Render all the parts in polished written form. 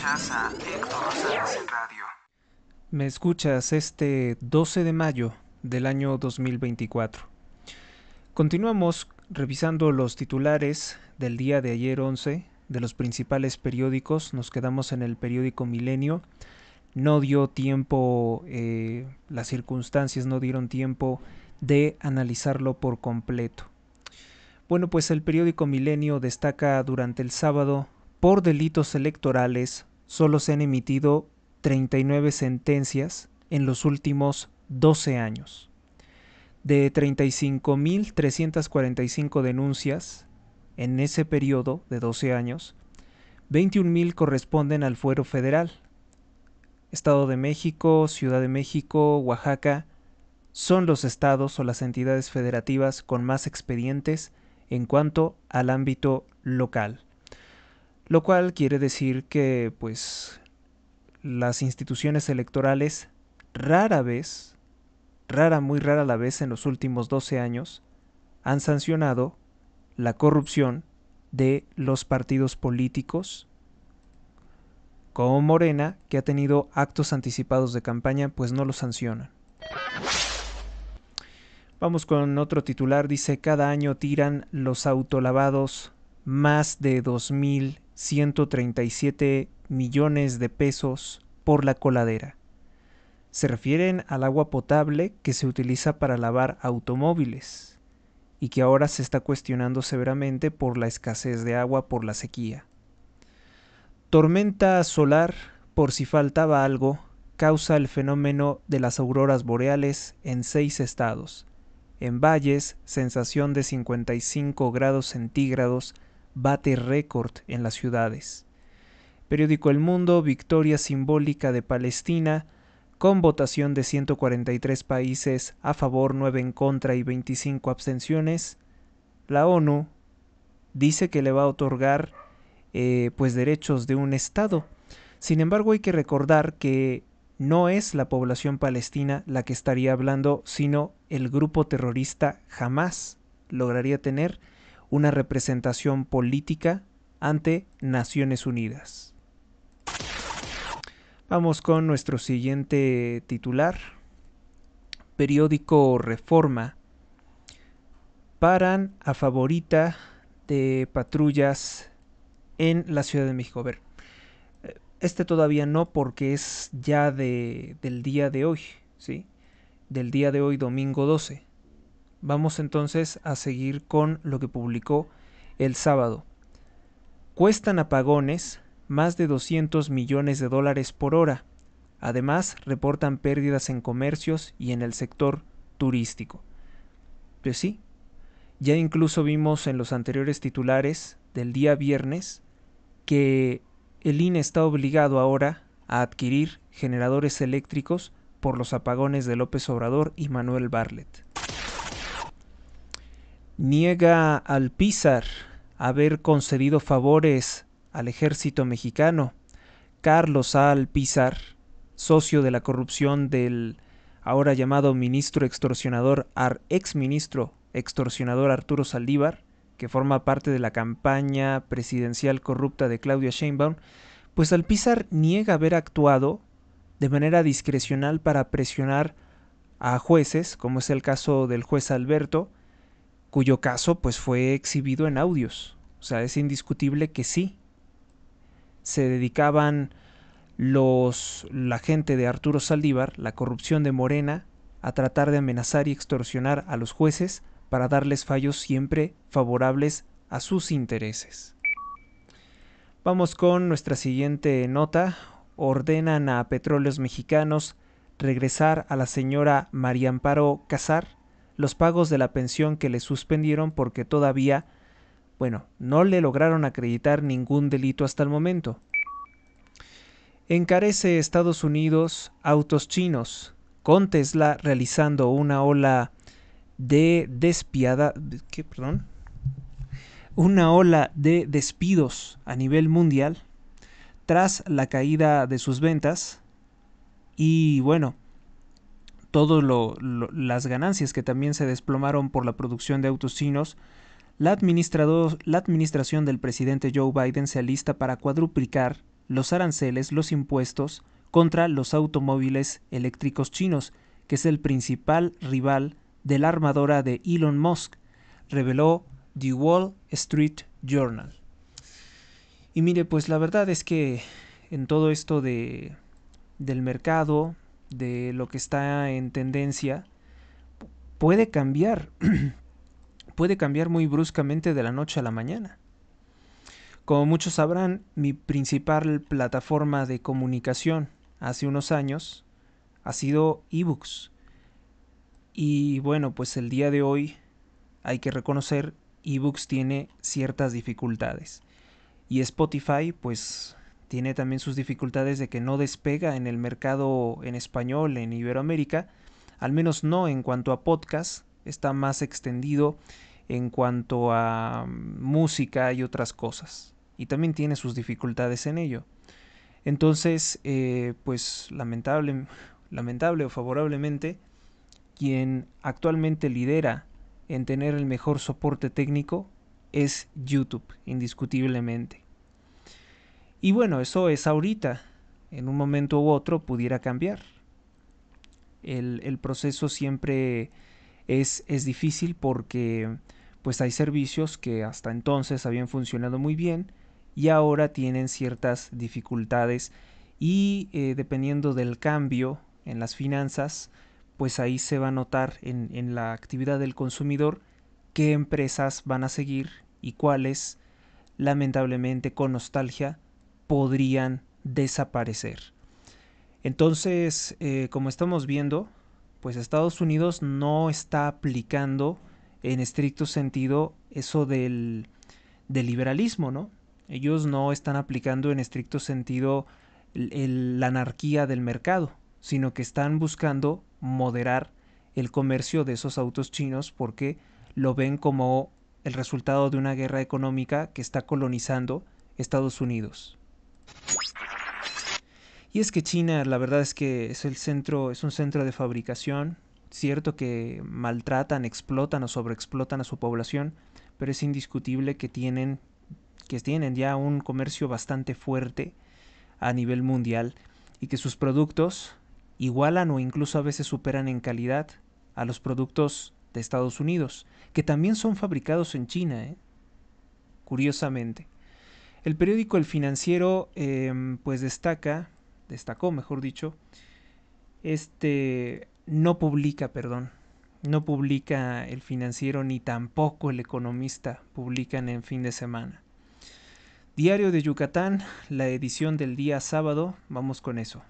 Escuchas a Héctor Rosales en radio. Me escuchas este 12 de mayo del año 2024. Continuamos revisando los titulares del día de ayer 11 de los principales periódicos. Nos quedamos en el periódico Milenio. No dio tiempo, las circunstancias no dieron tiempo de analizarlo por completo. Bueno, pues el periódico Milenio destaca durante el sábado: por delitos electorales solo se han emitido 39 sentencias en los últimos 12 años. De 35.345 denuncias en ese periodo de 12 años, 21.000 corresponden al fuero federal. Estado de México, Ciudad de México, Oaxaca son los estados o las entidades federativas con más expedientes en cuanto al ámbito local. Lo cual quiere decir que, pues, las instituciones electorales muy rara la vez en los últimos 12 años, han sancionado la corrupción de los partidos políticos, como Morena, que ha tenido actos anticipados de campaña, pues no lo sancionan. Vamos con otro titular. Dice: cada año tiran los autolavados más de 2.137 millones de pesos por la coladera. Se refieren al agua potable que se utiliza para lavar automóviles y que ahora se está cuestionando severamente por la escasez de agua por la sequía. Tormenta solar, por si faltaba algo, causa el fenómeno de las auroras boreales en 6 estados. En valles, sensación de 55 grados centígrados bate récord en las ciudades. Periódico El Mundo: victoria simbólica de Palestina, con votación de 143 países a favor, 9 en contra y 25 abstenciones. La ONU dice que le va a otorgar pues derechos de un estado. Sin embargo, hay que recordar que no es la población palestina la que estaría hablando, sino el grupo terrorista Hamás lograría tener una representación política ante Naciones Unidas. Vamos con nuestro siguiente titular. Periódico Reforma: paran a favorita de patrullas en la Ciudad de México. A ver, este todavía no, porque es ya del día de hoy, ¿sí? Del día de hoy, domingo 12. Vamos entonces a seguir con lo que publicó el sábado. Cuestan apagones más de 200 millones de dólares por hora. Además, reportan pérdidas en comercios y en el sector turístico. Pues sí, ya incluso vimos en los anteriores titulares del día viernes que el INE está obligado ahora a adquirir generadores eléctricos por los apagones de López Obrador y Manuel Bartlett. Niega Alpizar haber concedido favores al ejército mexicano. Carlos A. Alpizar, socio de la corrupción del ahora llamado ministro extorsionador, exministro extorsionador Arturo Saldívar, que forma parte de la campaña presidencial corrupta de Claudia Sheinbaum, pues Alpizar niega haber actuado de manera discrecional para presionar a jueces, como es el caso del juez Alberto, cuyo caso pues fue exhibido en audios. O sea, es indiscutible que sí se dedicaban la gente de Arturo Saldívar, la corrupción de Morena, a tratar de amenazar y extorsionar a los jueces para darles fallos siempre favorables a sus intereses. Vamos con nuestra siguiente nota. Ordenan a Petróleos Mexicanos regresar a la señora María Amparo Casar los pagos de la pensión que le suspendieron porque todavía, no le lograron acreditar ningún delito hasta el momento. Encarece Estados Unidos autos chinos, con Tesla realizando una ola de despidos a nivel mundial tras la caída de sus ventas y todas las ganancias que también se desplomaron por la producción de autos chinos. La administración del presidente Joe Biden se alista para cuadruplicar los aranceles, los impuestos contra los automóviles eléctricos chinos, que es el principal rival de la armadora de Elon Musk, reveló The Wall Street Journal. Y mire, pues la verdad es que en todo esto del mercado, de lo que está en tendencia, puede cambiar, puede cambiar muy bruscamente de la noche a la mañana. Como muchos sabrán, mi principal plataforma de comunicación hace unos años ha sido eBooks. Y bueno, pues el día de hoy hay que reconocer, eBooks tiene ciertas dificultades. Y Spotify pues tiene también sus dificultades de que no despega en el mercado en español en Iberoamérica, al menos no en cuanto a podcast, está más extendido en cuanto a música y otras cosas. Y también tiene sus dificultades en ello. Entonces, pues lamentable o favorablemente, quien actualmente lidera en tener el mejor soporte técnico es YouTube, indiscutiblemente. Y bueno, eso es ahorita. En un momento u otro pudiera cambiar. El proceso siempre es difícil porque pues hay servicios que hasta entonces habían funcionado muy bien y ahora tienen ciertas dificultades y dependiendo del cambio en las finanzas, pues ahí se va a notar en la actividad del consumidor qué empresas van a seguir y cuáles, lamentablemente con nostalgia, podrían desaparecer. Entonces, como estamos viendo, pues Estados Unidos no está aplicando en estricto sentido eso del liberalismo, ¿no? Ellos no están aplicando en estricto sentido la anarquía del mercado, sino que están buscando moderar el comercio de esos autos chinos porque lo ven como el resultado de una guerra económica que está colonizando Estados Unidos. Y es que China, la verdad es que es un centro de fabricación. Cierto que maltratan, explotan o sobreexplotan a su población, pero es indiscutible que tienen ya un comercio bastante fuerte a nivel mundial y que sus productos igualan o incluso a veces superan en calidad a los productos de Estados Unidos, que también son fabricados en China, curiosamente. El periódico El Financiero pues destacó, mejor dicho, no publica El Financiero ni tampoco El Economista, publican en fin de semana. Diario de Yucatán, la edición del día sábado, vamos con eso.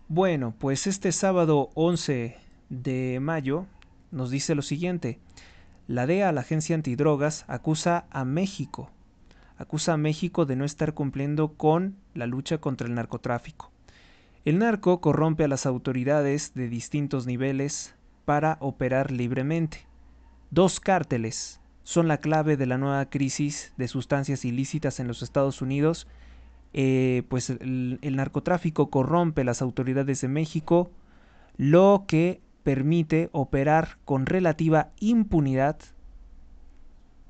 Bueno, pues este sábado 11 de mayo nos dice lo siguiente. La DEA, la agencia antidrogas, acusa a México de no estar cumpliendo con la lucha contra el narcotráfico. El narco corrompe a las autoridades de distintos niveles para operar libremente. 2 cárteles son la clave de la nueva crisis de sustancias ilícitas en los Estados Unidos. Pues el narcotráfico corrompe las autoridades de México, lo que permite operar con relativa impunidad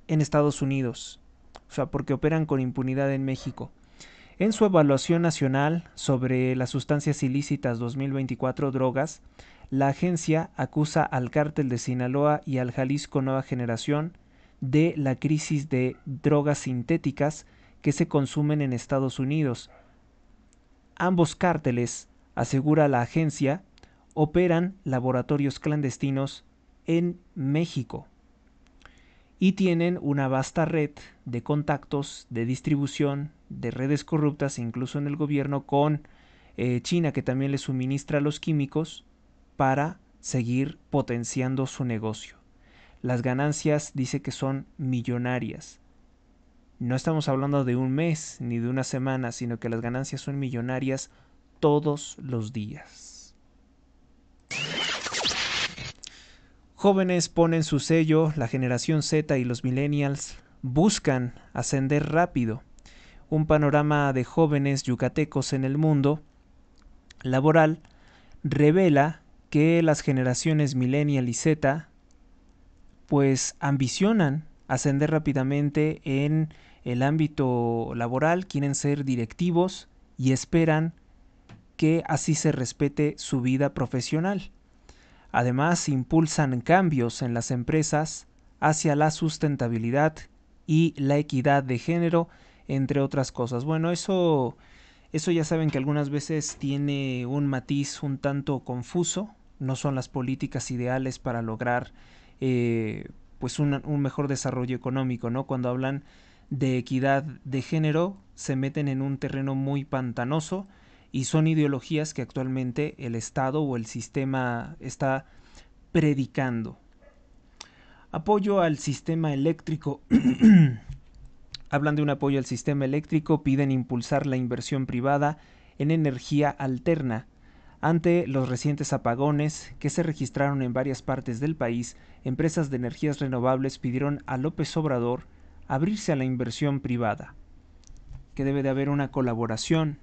en Estados Unidos. O sea, porque operan con impunidad en México. En su evaluación nacional sobre las sustancias ilícitas 2024 drogas, la agencia acusa al cártel de Sinaloa y al Jalisco Nueva Generación de la crisis de drogas sintéticas que se consumen en Estados Unidos. Ambos cárteles, asegura la agencia, operan laboratorios clandestinos en México y tienen una vasta red de contactos, de distribución, de redes corruptas, incluso en el gobierno, con China, que también les suministra los químicos para seguir potenciando su negocio. Las ganancias dice que son millonarias. No estamos hablando de un mes ni de una semana, sino que las ganancias son millonarias todos los días. Jóvenes ponen su sello, la generación Z y los millennials buscan ascender rápido. Un panorama de jóvenes yucatecos en el mundo laboral revela que las generaciones millennial y Z pues ambicionan ascender rápidamente en el ámbito laboral, quieren ser directivos y esperan que así se respete su vida profesional. Además, impulsan cambios en las empresas hacia la sustentabilidad y la equidad de género, entre otras cosas. Bueno, eso ya saben que algunas veces tiene un matiz un tanto confuso, no son las políticas ideales para lograr pues un mejor desarrollo económico, ¿no? Cuando hablan de equidad de género se meten en un terreno muy pantanoso y son ideologías que actualmente el Estado o el sistema está predicando. Apoyo al sistema eléctrico. Hablan de un apoyo al sistema eléctrico, piden impulsar la inversión privada en energía alterna. Ante los recientes apagones que se registraron en varias partes del país, empresas de energías renovables pidieron a López Obrador abrirse a la inversión privada, que debe de haber una colaboración.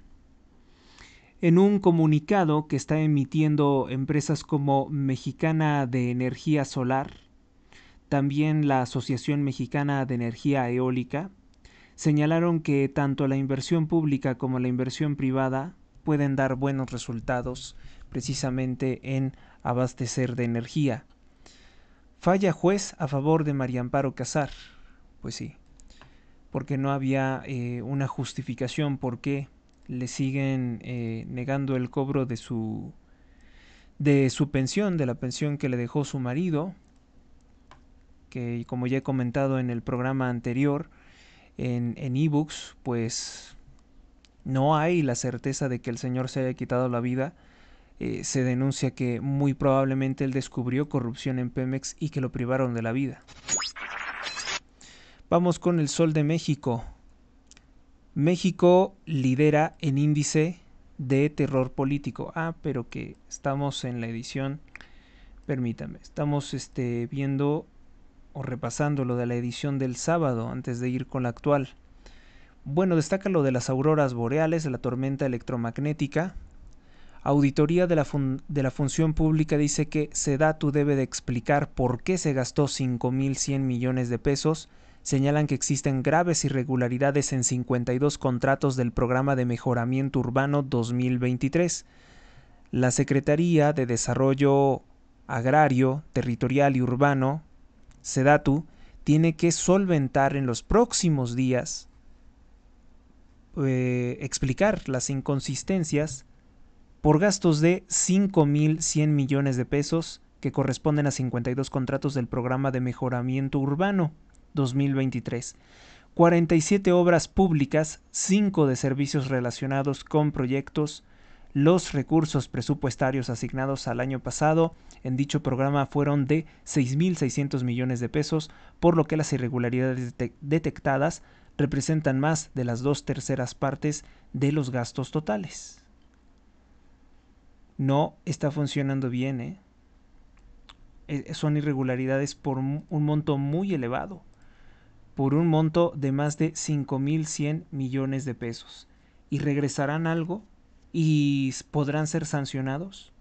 En un comunicado que está emitiendo empresas como Mexicana de Energía Solar, también la Asociación Mexicana de Energía Eólica, señalaron que tanto la inversión pública como la inversión privada pueden dar buenos resultados precisamente en abastecer de energía. Falla juez a favor de María Amparo Casar. Pues sí, porque no había una justificación por qué le siguen negando el cobro de su pensión, de la pensión que le dejó su marido, que como ya he comentado en el programa anterior, en ebooks, pues no hay la certeza de que el señor se haya quitado la vida. Se denuncia que muy probablemente él descubrió corrupción en Pemex y que lo privaron de la vida. Vamos con el Sol de México. México lidera en índice de terror político. Pero que estamos en la edición, permítame, estamos viendo o repasando lo de la edición del sábado antes de ir con la actual. Bueno, destaca lo de las auroras boreales, la tormenta electromagnética. Auditoría de la Función Pública dice que SEDATU debe de explicar por qué se gastó 5,100 millones de pesos. Señalan que existen graves irregularidades en 52 contratos del Programa de Mejoramiento Urbano 2023. La Secretaría de Desarrollo Agrario, Territorial y Urbano, SEDATU, tiene que solventar en los próximos días, explicar las inconsistencias por gastos de 5,100 millones de pesos que corresponden a 52 contratos del Programa de Mejoramiento Urbano 2023, 47 obras públicas, 5 de servicios relacionados con proyectos. Los recursos presupuestarios asignados al año pasado en dicho programa fueron de 6,600 millones de pesos, por lo que las irregularidades detectadas representan más de las 2/3 partes de los gastos totales. No está funcionando bien, son irregularidades por un monto muy elevado, por un monto de más de 5,100 millones de pesos. ¿Y regresarán algo? ¿Y podrán ser sancionados?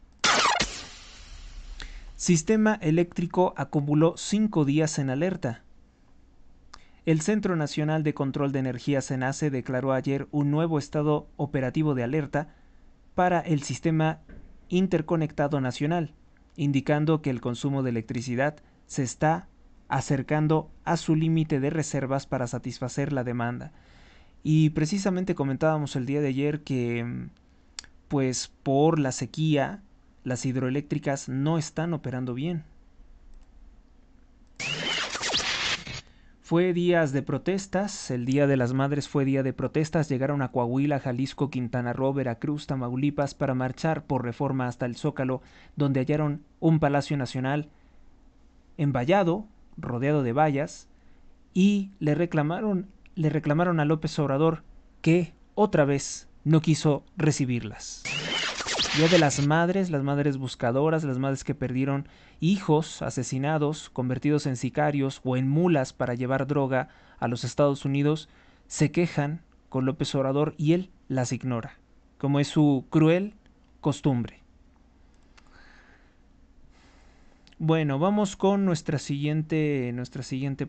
Sistema eléctrico acumuló 5 días en alerta. El Centro Nacional de Control de Energía CENACE declaró ayer un nuevo estado operativo de alerta para el Sistema Interconectado Nacional, indicando que el consumo de electricidad se está acercando a su límite de reservas para satisfacer la demanda. Y precisamente comentábamos el día de ayer que pues por la sequía las hidroeléctricas no están operando bien. Fue días de protestas, el Día de las Madres fue día de protestas, llegaron a Coahuila, Jalisco, Quintana Roo, Veracruz, Tamaulipas para marchar por Reforma hasta el Zócalo, donde hallaron un Palacio Nacional envallado, rodeado de vallas, y le reclamaron a López Obrador que otra vez no quiso recibirlas. Día de las madres buscadoras, las madres que perdieron hijos asesinados, convertidos en sicarios o en mulas para llevar droga a los Estados Unidos, se quejan con López Obrador y él las ignora, como es su cruel costumbre. Bueno, vamos con nuestra siguiente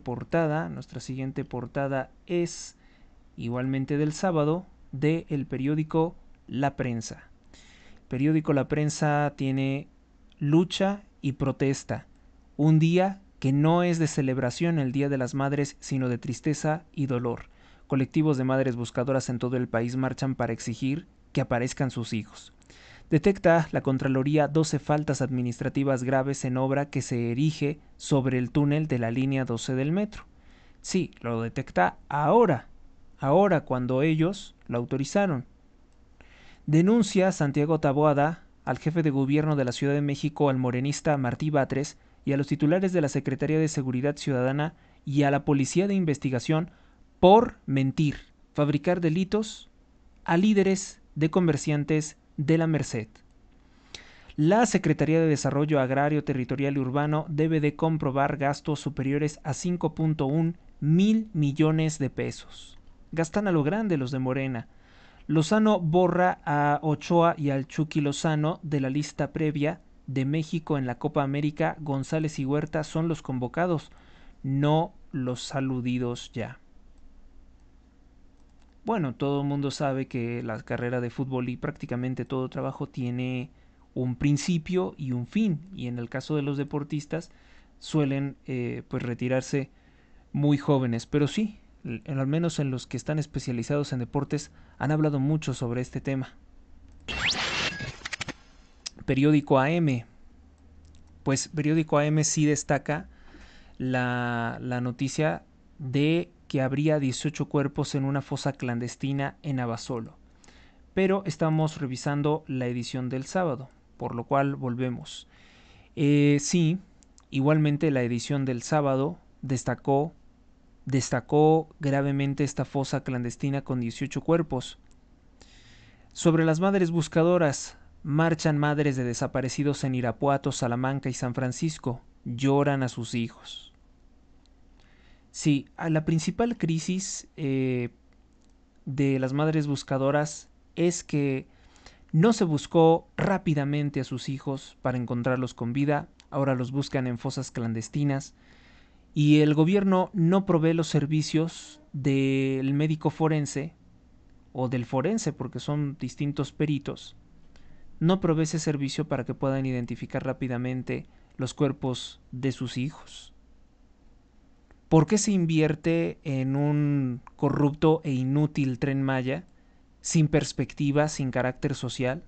portada. Nuestra siguiente portada es igualmente del sábado, de el periódico La Prensa. El periódico La Prensa tiene lucha y protesta. Un día que no es de celebración, el Día de las Madres, sino de tristeza y dolor. Colectivos de madres buscadoras en todo el país marchan para exigir que aparezcan sus hijos. Detecta la Contraloría 12 faltas administrativas graves en obra que se erige sobre el túnel de la línea 12 del metro. Sí, lo detecta ahora cuando ellos lo autorizaron. Denuncia Santiago Taboada al jefe de gobierno de la Ciudad de México, al morenista Martí Batres, y a los titulares de la Secretaría de Seguridad Ciudadana y a la Policía de Investigación por mentir, fabricar delitos a líderes de comerciantes de la Merced. La Secretaría de Desarrollo Agrario, Territorial y Urbano debe de comprobar gastos superiores a 5.1 mil millones de pesos. Gastan a lo grande los de Morena. Lozano borra a Ochoa y al Chucky Lozano de la lista previa de México en la Copa América. González y Huerta son los convocados, no los aludidos ya. Bueno, todo el mundo sabe que la carrera de fútbol y prácticamente todo trabajo tiene un principio y un fin, y en el caso de los deportistas suelen pues retirarse muy jóvenes, pero sí, al menos en los que están especializados en deportes han hablado mucho sobre este tema. Periódico AM. Pues Periódico AM sí destaca la noticia de que habría 18 cuerpos en una fosa clandestina en Abasolo. Pero estamos revisando la edición del sábado, por lo cual volvemos. Sí, igualmente la edición del sábado destacó gravemente esta fosa clandestina con 18 cuerpos. Sobre las madres buscadoras, marchan madres de desaparecidos en Irapuato, Salamanca y San Francisco, lloran a sus hijos. Sí, a la principal crisis de las madres buscadoras es que no se buscó rápidamente a sus hijos para encontrarlos con vida, ahora los buscan en fosas clandestinas, y el gobierno no provee los servicios del médico forense o del forense, porque son distintos peritos, no provee ese servicio para que puedan identificar rápidamente los cuerpos de sus hijos. ¿Por qué se invierte en un corrupto e inútil Tren Maya, sin perspectiva, sin carácter social?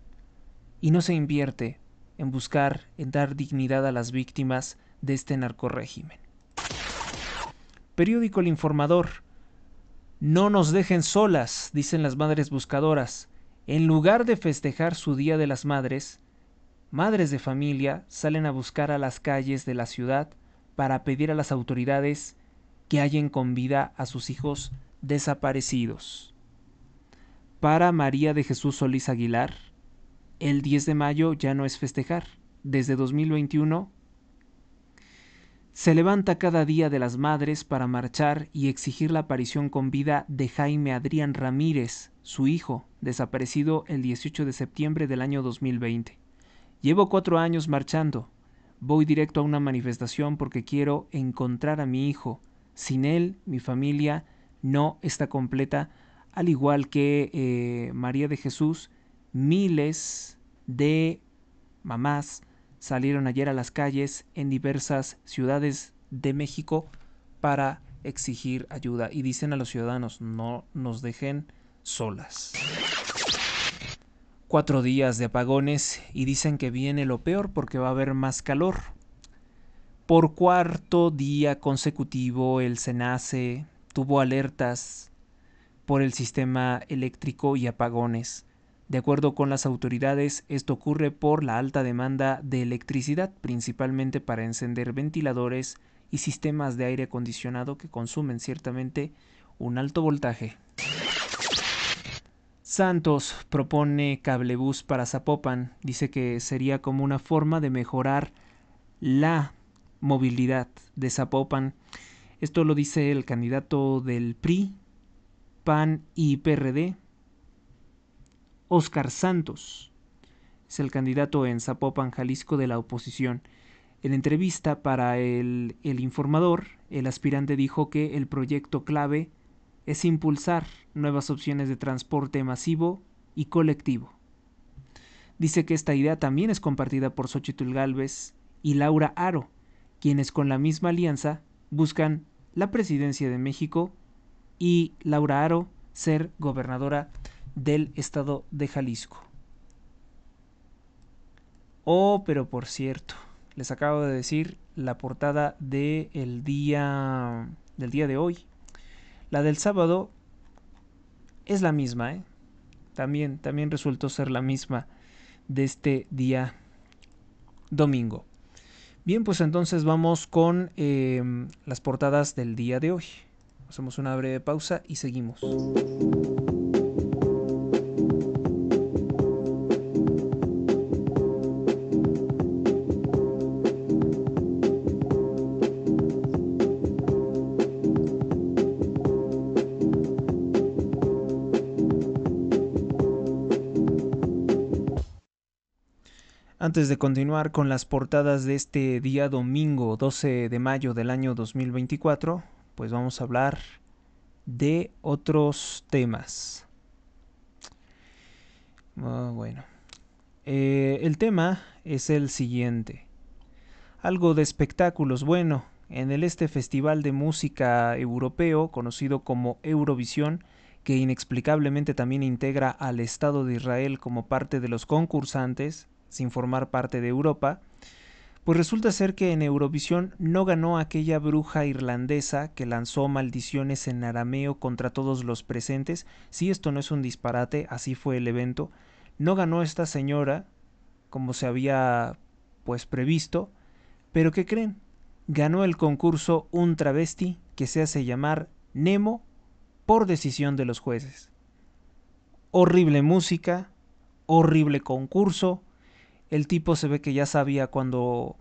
Y no se invierte en buscar, en dar dignidad a las víctimas de este narcorrégimen. Periódico El Informador. No nos dejen solas, dicen las madres buscadoras. En lugar de festejar su Día de las Madres, madres de familia salen a buscar a las calles de la ciudad para pedir a las autoridades que hallen con vida a sus hijos desaparecidos. Para María de Jesús Solís Aguilar, el 10 de mayo ya no es festejar. Desde 2021 se levanta cada Día de las Madres para marchar y exigir la aparición con vida de Jaime Adrián Ramírez, su hijo, desaparecido el 18 de septiembre del año 2020. Llevo 4 años marchando. Voy directo a una manifestación porque quiero encontrar a mi hijo. Sin él, mi familia no está completa, al igual que María de Jesús. Miles de mamás salieron ayer a las calles en diversas ciudades de México para exigir ayuda y dicen a los ciudadanos: no nos dejen solas. 4 días de apagones y dicen que viene lo peor porque va a haber más calor. Por 4º día consecutivo el SENACE tuvo alertas por el sistema eléctrico y apagones. De acuerdo con las autoridades, esto ocurre por la alta demanda de electricidad, principalmente para encender ventiladores y sistemas de aire acondicionado que consumen ciertamente un alto voltaje. Santos propone cablebús para Zapopan. Dice que sería como una forma de mejorar la movilidad de Zapopan. Esto lo dice el candidato del PRI, PAN y PRD, Óscar Santos. Es el candidato en Zapopan, Jalisco, de la oposición. En entrevista para el Informador, el aspirante dijo que el proyecto clave es impulsar nuevas opciones de transporte masivo y colectivo. Dice que esta idea también es compartida por Xóchitl Gálvez y Laura Aro, quienes con la misma alianza buscan la presidencia de México y Laura Aro ser gobernadora del estado de Jalisco. Oh, pero por cierto, les acabo de decir la portada del día de hoy. La del sábado es la misma, ¿eh? También resultó ser la misma de este día domingo. Bien, pues entonces vamos con las portadas del día de hoy. Hacemos una breve pausa y seguimos. Antes de continuar con las portadas de este día domingo 12 de mayo del año 2024, pues vamos a hablar de otros temas. El tema es el siguiente. Algo de espectáculos. Bueno, en este festival de música europeo, conocido como Eurovisión, que inexplicablemente también integra al Estado de Israel como parte de los concursantes, sin formar parte de Europa, pues resulta ser que en Eurovisión no ganó aquella bruja irlandesa que lanzó maldiciones en arameo contra todos los presentes. Si esto no es un disparate, así fue el evento. No ganó esta señora, como se había pues previsto, pero ¿qué creen? Ganó el concurso un travesti que se hace llamar Nemo por decisión de los jueces. Horrible música, horrible concurso. El tipo se ve que ya sabía cuando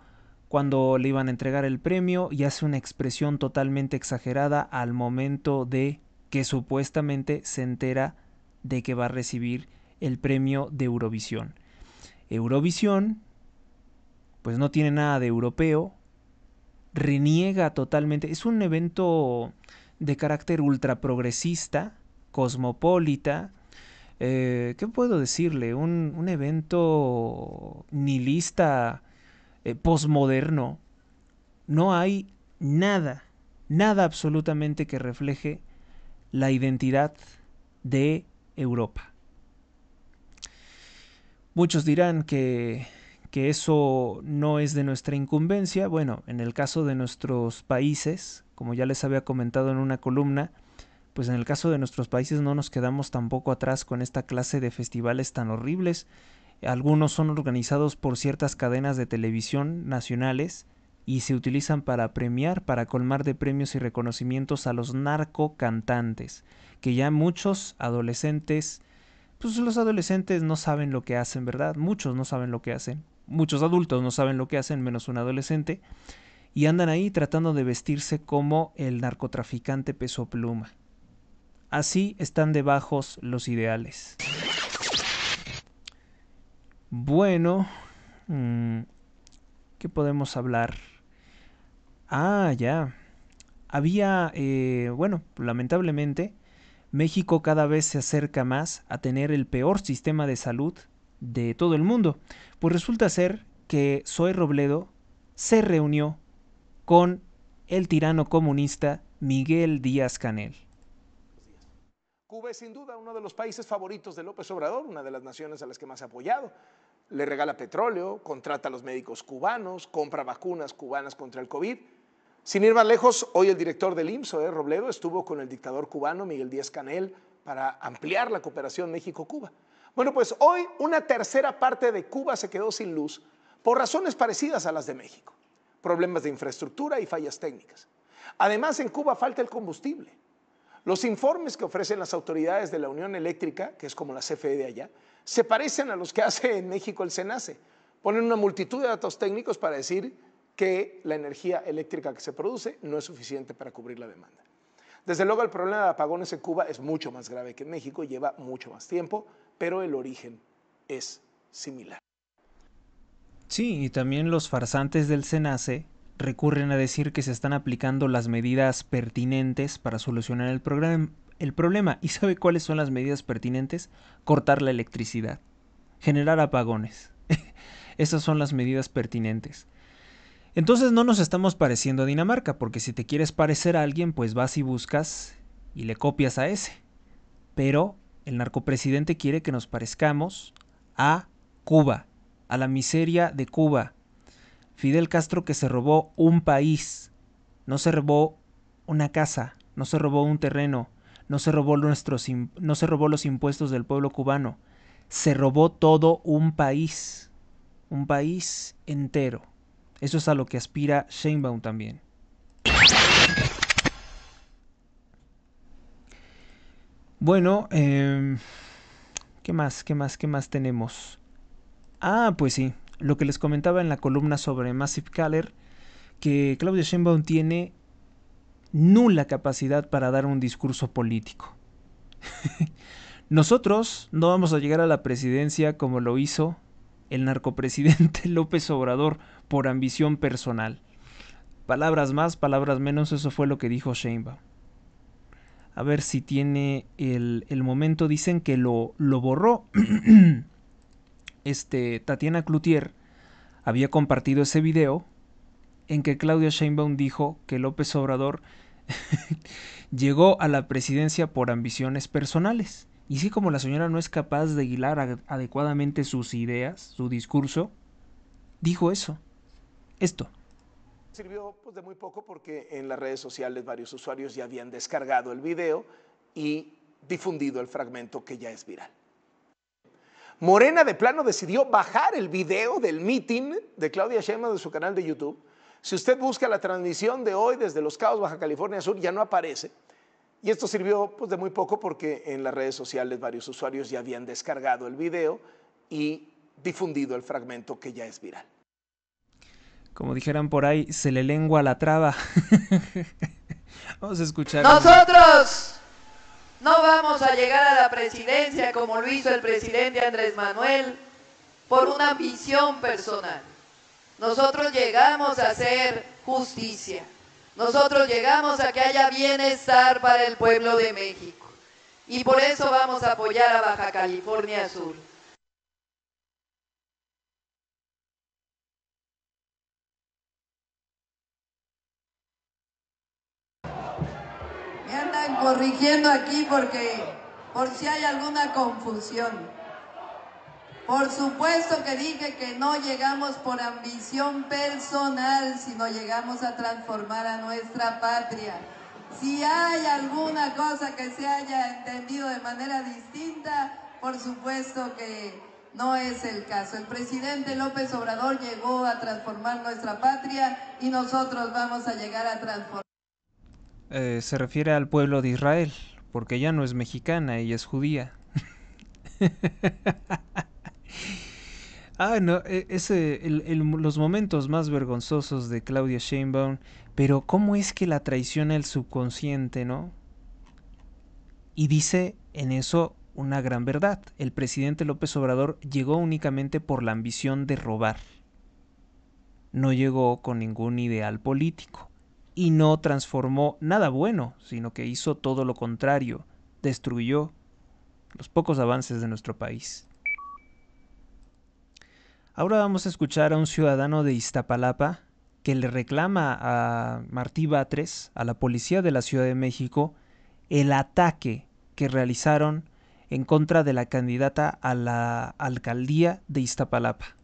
le iban a entregar el premio y hace una expresión totalmente exagerada al momento de que supuestamente se entera de que va a recibir el premio de Eurovisión. Eurovisión, pues no tiene nada de europeo, reniega totalmente, es un evento de carácter ultra progresista, cosmopolita, ¿qué puedo decirle? Un evento nihilista, posmoderno. No hay nada absolutamente que refleje la identidad de Europa. Muchos dirán que eso no es de nuestra incumbencia. Bueno, en el caso de nuestros países, como ya les había comentado en una columna, pues en el caso de nuestros países no nos quedamos tampoco atrás con esta clase de festivales tan horribles. Algunos son organizados por ciertas cadenas de televisión nacionales y se utilizan para premiar, para colmar de premios y reconocimientos a los narcocantantes, que ya muchos adolescentes, pues los adolescentes no saben lo que hacen, ¿verdad? Muchos no saben lo que hacen. Muchos adultos no saben lo que hacen, menos un adolescente, y andan ahí tratando de vestirse como el narcotraficante Peso Pluma. Así están de bajos los ideales. Bueno, ¿qué podemos hablar? Ya. Había, bueno, lamentablemente, México cada vez se acerca más a tener el peor sistema de salud de todo el mundo. Pues resulta ser que Zoe Robledo se reunió con el tirano comunista Miguel Díaz-Canel. Cuba es sin duda uno de los países favoritos de López Obrador, una de las naciones a las que más ha apoyado. Le regala petróleo, contrata a los médicos cubanos, compra vacunas cubanas contra el COVID. Sin ir más lejos, hoy el director del IMSS, Zoe Robledo, estuvo con el dictador cubano Miguel Díaz-Canel para ampliar la cooperación México-Cuba. Bueno, pues hoy una tercera parte de Cuba se quedó sin luz por razones parecidas a las de México. Problemas de infraestructura y fallas técnicas. Además, en Cuba falta el combustible. Los informes que ofrecen las autoridades de la Unión Eléctrica, que es como la CFE de allá, se parecen a los que hace en México el SENACE. Ponen una multitud de datos técnicos para decir que la energía eléctrica que se produce no es suficiente para cubrir la demanda. Desde luego el problema de apagones en Cuba es mucho más grave que en México, lleva mucho más tiempo, pero el origen es similar. Sí, y también los farsantes del SENACE recurren a decir que se están aplicando las medidas pertinentes para solucionar el problema. ¿Y sabe cuáles son las medidas pertinentes? Cortar la electricidad, generar apagones. Esas son las medidas pertinentes. Entonces no nos estamos pareciendo a Dinamarca, porque si te quieres parecer a alguien, pues vas y buscas y le copias a ese. Pero el narcopresidente quiere que nos parezcamos a Cuba, a la miseria de Cuba. Fidel Castro, que se robó un país, no se robó una casa, no se robó un terreno, no se robó los impuestos del pueblo cubano, se robó todo un país entero. Eso es a lo que aspira Sheinbaum también. Bueno, ¿qué más tenemos? Ah, pues sí, lo que les comentaba en la columna sobre Massive Caller, que Claudia Sheinbaum tiene nula capacidad para dar un discurso político. Nosotros no vamos a llegar a la presidencia como lo hizo el narcopresidente López Obrador por ambición personal. Palabras más, palabras menos, eso fue lo que dijo Sheinbaum. A ver si tiene el momento. Dicen que lo borró. Tatiana Cloutier había compartido ese video en que Claudia Sheinbaum dijo que López Obrador llegó a la presidencia por ambiciones personales. Y sí, como la señora no es capaz de hilar adecuadamente sus ideas, su discurso, dijo eso. Esto. Sirvió pues, de muy poco porque en las redes sociales varios usuarios ya habían descargado el video y difundido el fragmento que ya es viral. Morena de plano decidió bajar el video del meeting de Claudia Sheinbaum de su canal de YouTube. Si usted busca la transmisión de hoy desde Los Cabos, Baja California Sur, ya no aparece. Y esto sirvió pues, de muy poco porque en las redes sociales varios usuarios ya habían descargado el video y difundido el fragmento que ya es viral. Como dijeran por ahí, se le lengua la traba. Vamos a escuchar. Nosotros no vamos a llegar a la presidencia como lo hizo el presidente Andrés Manuel por una ambición personal. Nosotros llegamos a hacer justicia. Nosotros llegamos a que haya bienestar para el pueblo de México. Y por eso vamos a apoyar a Baja California Sur. Me andan corrigiendo aquí porque por si hay alguna confusión. Por supuesto que dije que no llegamos por ambición personal, sino llegamos a transformar a nuestra patria. Si hay alguna cosa que se haya entendido de manera distinta, por supuesto que no es el caso. El presidente López Obrador llegó a transformar nuestra patria y nosotros vamos a llegar a transformar. Se refiere al pueblo de Israel, porque ella no es mexicana, ella es judía. No, los momentos más vergonzosos de Claudia Sheinbaum, pero cómo es que la traiciona el subconsciente, ¿no? Y dice en eso una gran verdad. El presidente López Obrador llegó únicamente por la ambición de robar. No llegó con ningún ideal político. Y no transformó nada bueno, sino que hizo todo lo contrario. Destruyó los pocos avances de nuestro país. Ahora vamos a escuchar a un ciudadano de Iztapalapa que le reclama a Martí Batres, a la policía de la Ciudad de México, el ataque que realizaron en contra de la candidata a la alcaldía de Iztapalapa.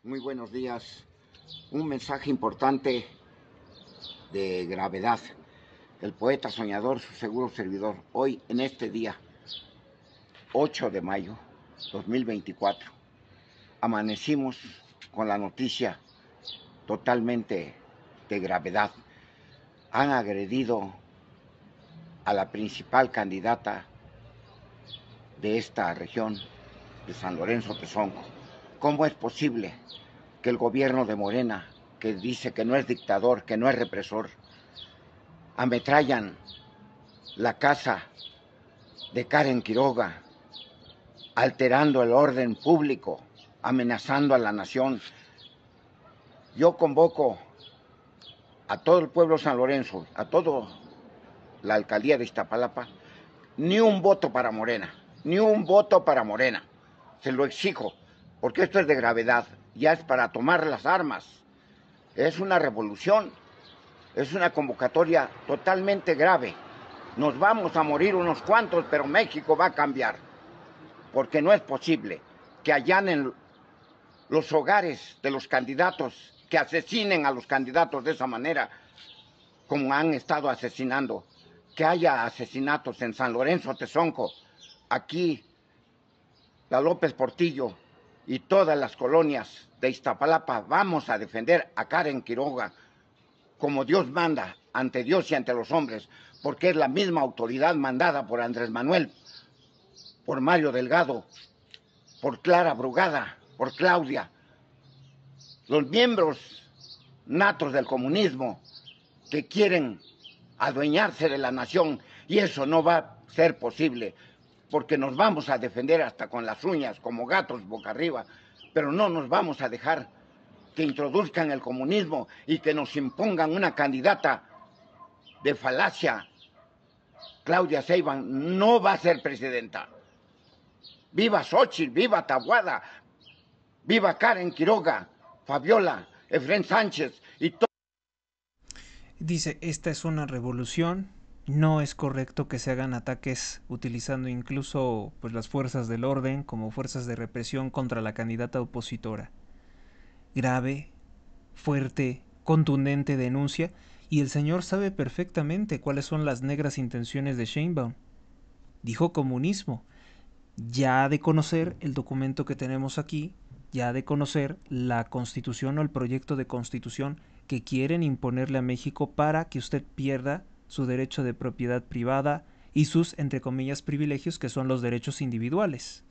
Muy buenos días. Un mensaje importante de gravedad. El poeta soñador, su seguro servidor, hoy en este día, 8 de mayo 2024, amanecimos con la noticia totalmente de gravedad. Han agredido a la principal candidata de esta región, de San Lorenzo Tezonco. ¿Cómo es posible que el gobierno de Morena, que dice que no es dictador, que no es represor, ametrallan la casa de Karen Quiroga, alterando el orden público, amenazando a la nación? Yo convoco a todo el pueblo de San Lorenzo, a toda la alcaldía de Iztapalapa, ni un voto para Morena, ni un voto para Morena. Se lo exijo, porque esto es de gravedad, ya es para tomar las armas. Es una revolución, es una convocatoria totalmente grave. Nos vamos a morir unos cuantos, pero México va a cambiar, porque no es posible que allanen los hogares de los candidatos, que asesinen a los candidatos de esa manera, como han estado asesinando, que haya asesinatos en San Lorenzo Tezonco, aquí, la López Portillo y todas las colonias de Iztapalapa. Vamos a defender a Karen Quiroga como Dios manda, ante Dios y ante los hombres, porque es la misma autoridad mandada por Andrés Manuel, por Mario Delgado, por Clara Brugada, por Claudia. Los miembros natos del comunismo que quieren adueñarse de la nación, y eso no va a ser posible, porque nos vamos a defender hasta con las uñas, como gatos boca arriba, pero no nos vamos a dejar que introduzcan el comunismo y que nos impongan una candidata de falacia. Claudia Sheinbaum no va a ser presidenta. Viva Xóchitl, viva Taboada, viva Karen Quiroga, Fabiola, Efrén Sánchez y todo. Dice, esta es una revolución, no es correcto que se hagan ataques utilizando incluso pues, las fuerzas del orden como fuerzas de represión contra la candidata opositora. Grave, fuerte, contundente denuncia, y el señor sabe perfectamente cuáles son las negras intenciones de Sheinbaum. Dijo comunismo. Ya ha de conocer el documento que tenemos aquí, ya ha de conocer la constitución o el proyecto de constitución que quieren imponerle a México para que usted pierda su derecho de propiedad privada y sus, entre comillas, privilegios, que son los derechos individuales.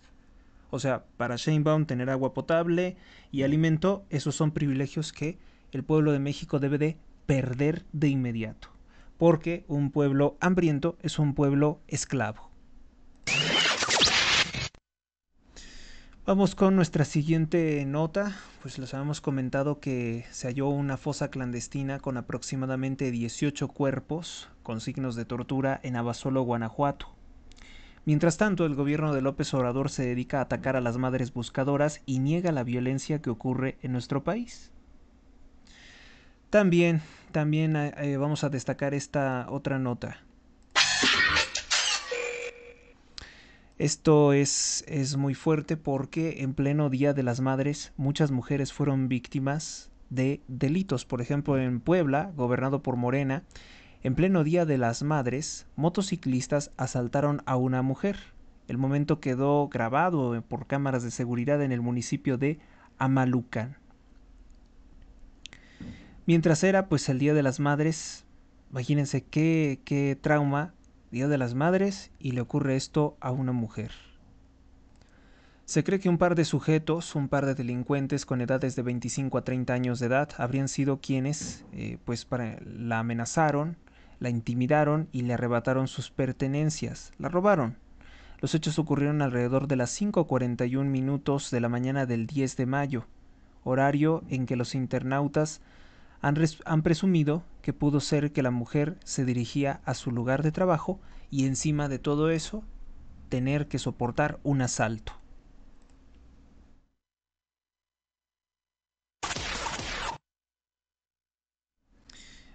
O sea, para Sheinbaum tener agua potable y alimento, esos son privilegios que el pueblo de México debe de perder de inmediato, porque un pueblo hambriento es un pueblo esclavo. Vamos con nuestra siguiente nota. Pues les habíamos comentado que se halló una fosa clandestina con aproximadamente 18 cuerpos con signos de tortura en Abasolo, Guanajuato. Mientras tanto, el gobierno de López Obrador se dedica a atacar a las madres buscadoras y niega la violencia que ocurre en nuestro país. También vamos a destacar esta otra nota. Esto es muy fuerte porque en pleno Día de las Madres muchas mujeres fueron víctimas de delitos. Por ejemplo, en Puebla, gobernado por Morena, en pleno Día de las Madres, motociclistas asaltaron a una mujer. El momento quedó grabado por cámaras de seguridad en el municipio de Amalucan. Mientras era pues el Día de las Madres, imagínense qué trauma. Día de las Madres, y le ocurre esto a una mujer. Se cree que un par de sujetos, un par de delincuentes con edades de 25 a 30 años de edad, habrían sido quienes la amenazaron, la intimidaron y le arrebataron sus pertenencias, la robaron. Los hechos ocurrieron alrededor de las 5:41 minutos de la mañana del 10 de mayo, horario en que los internautas han presumido que pudo ser que la mujer se dirigía a su lugar de trabajo y encima de todo eso, tener que soportar un asalto.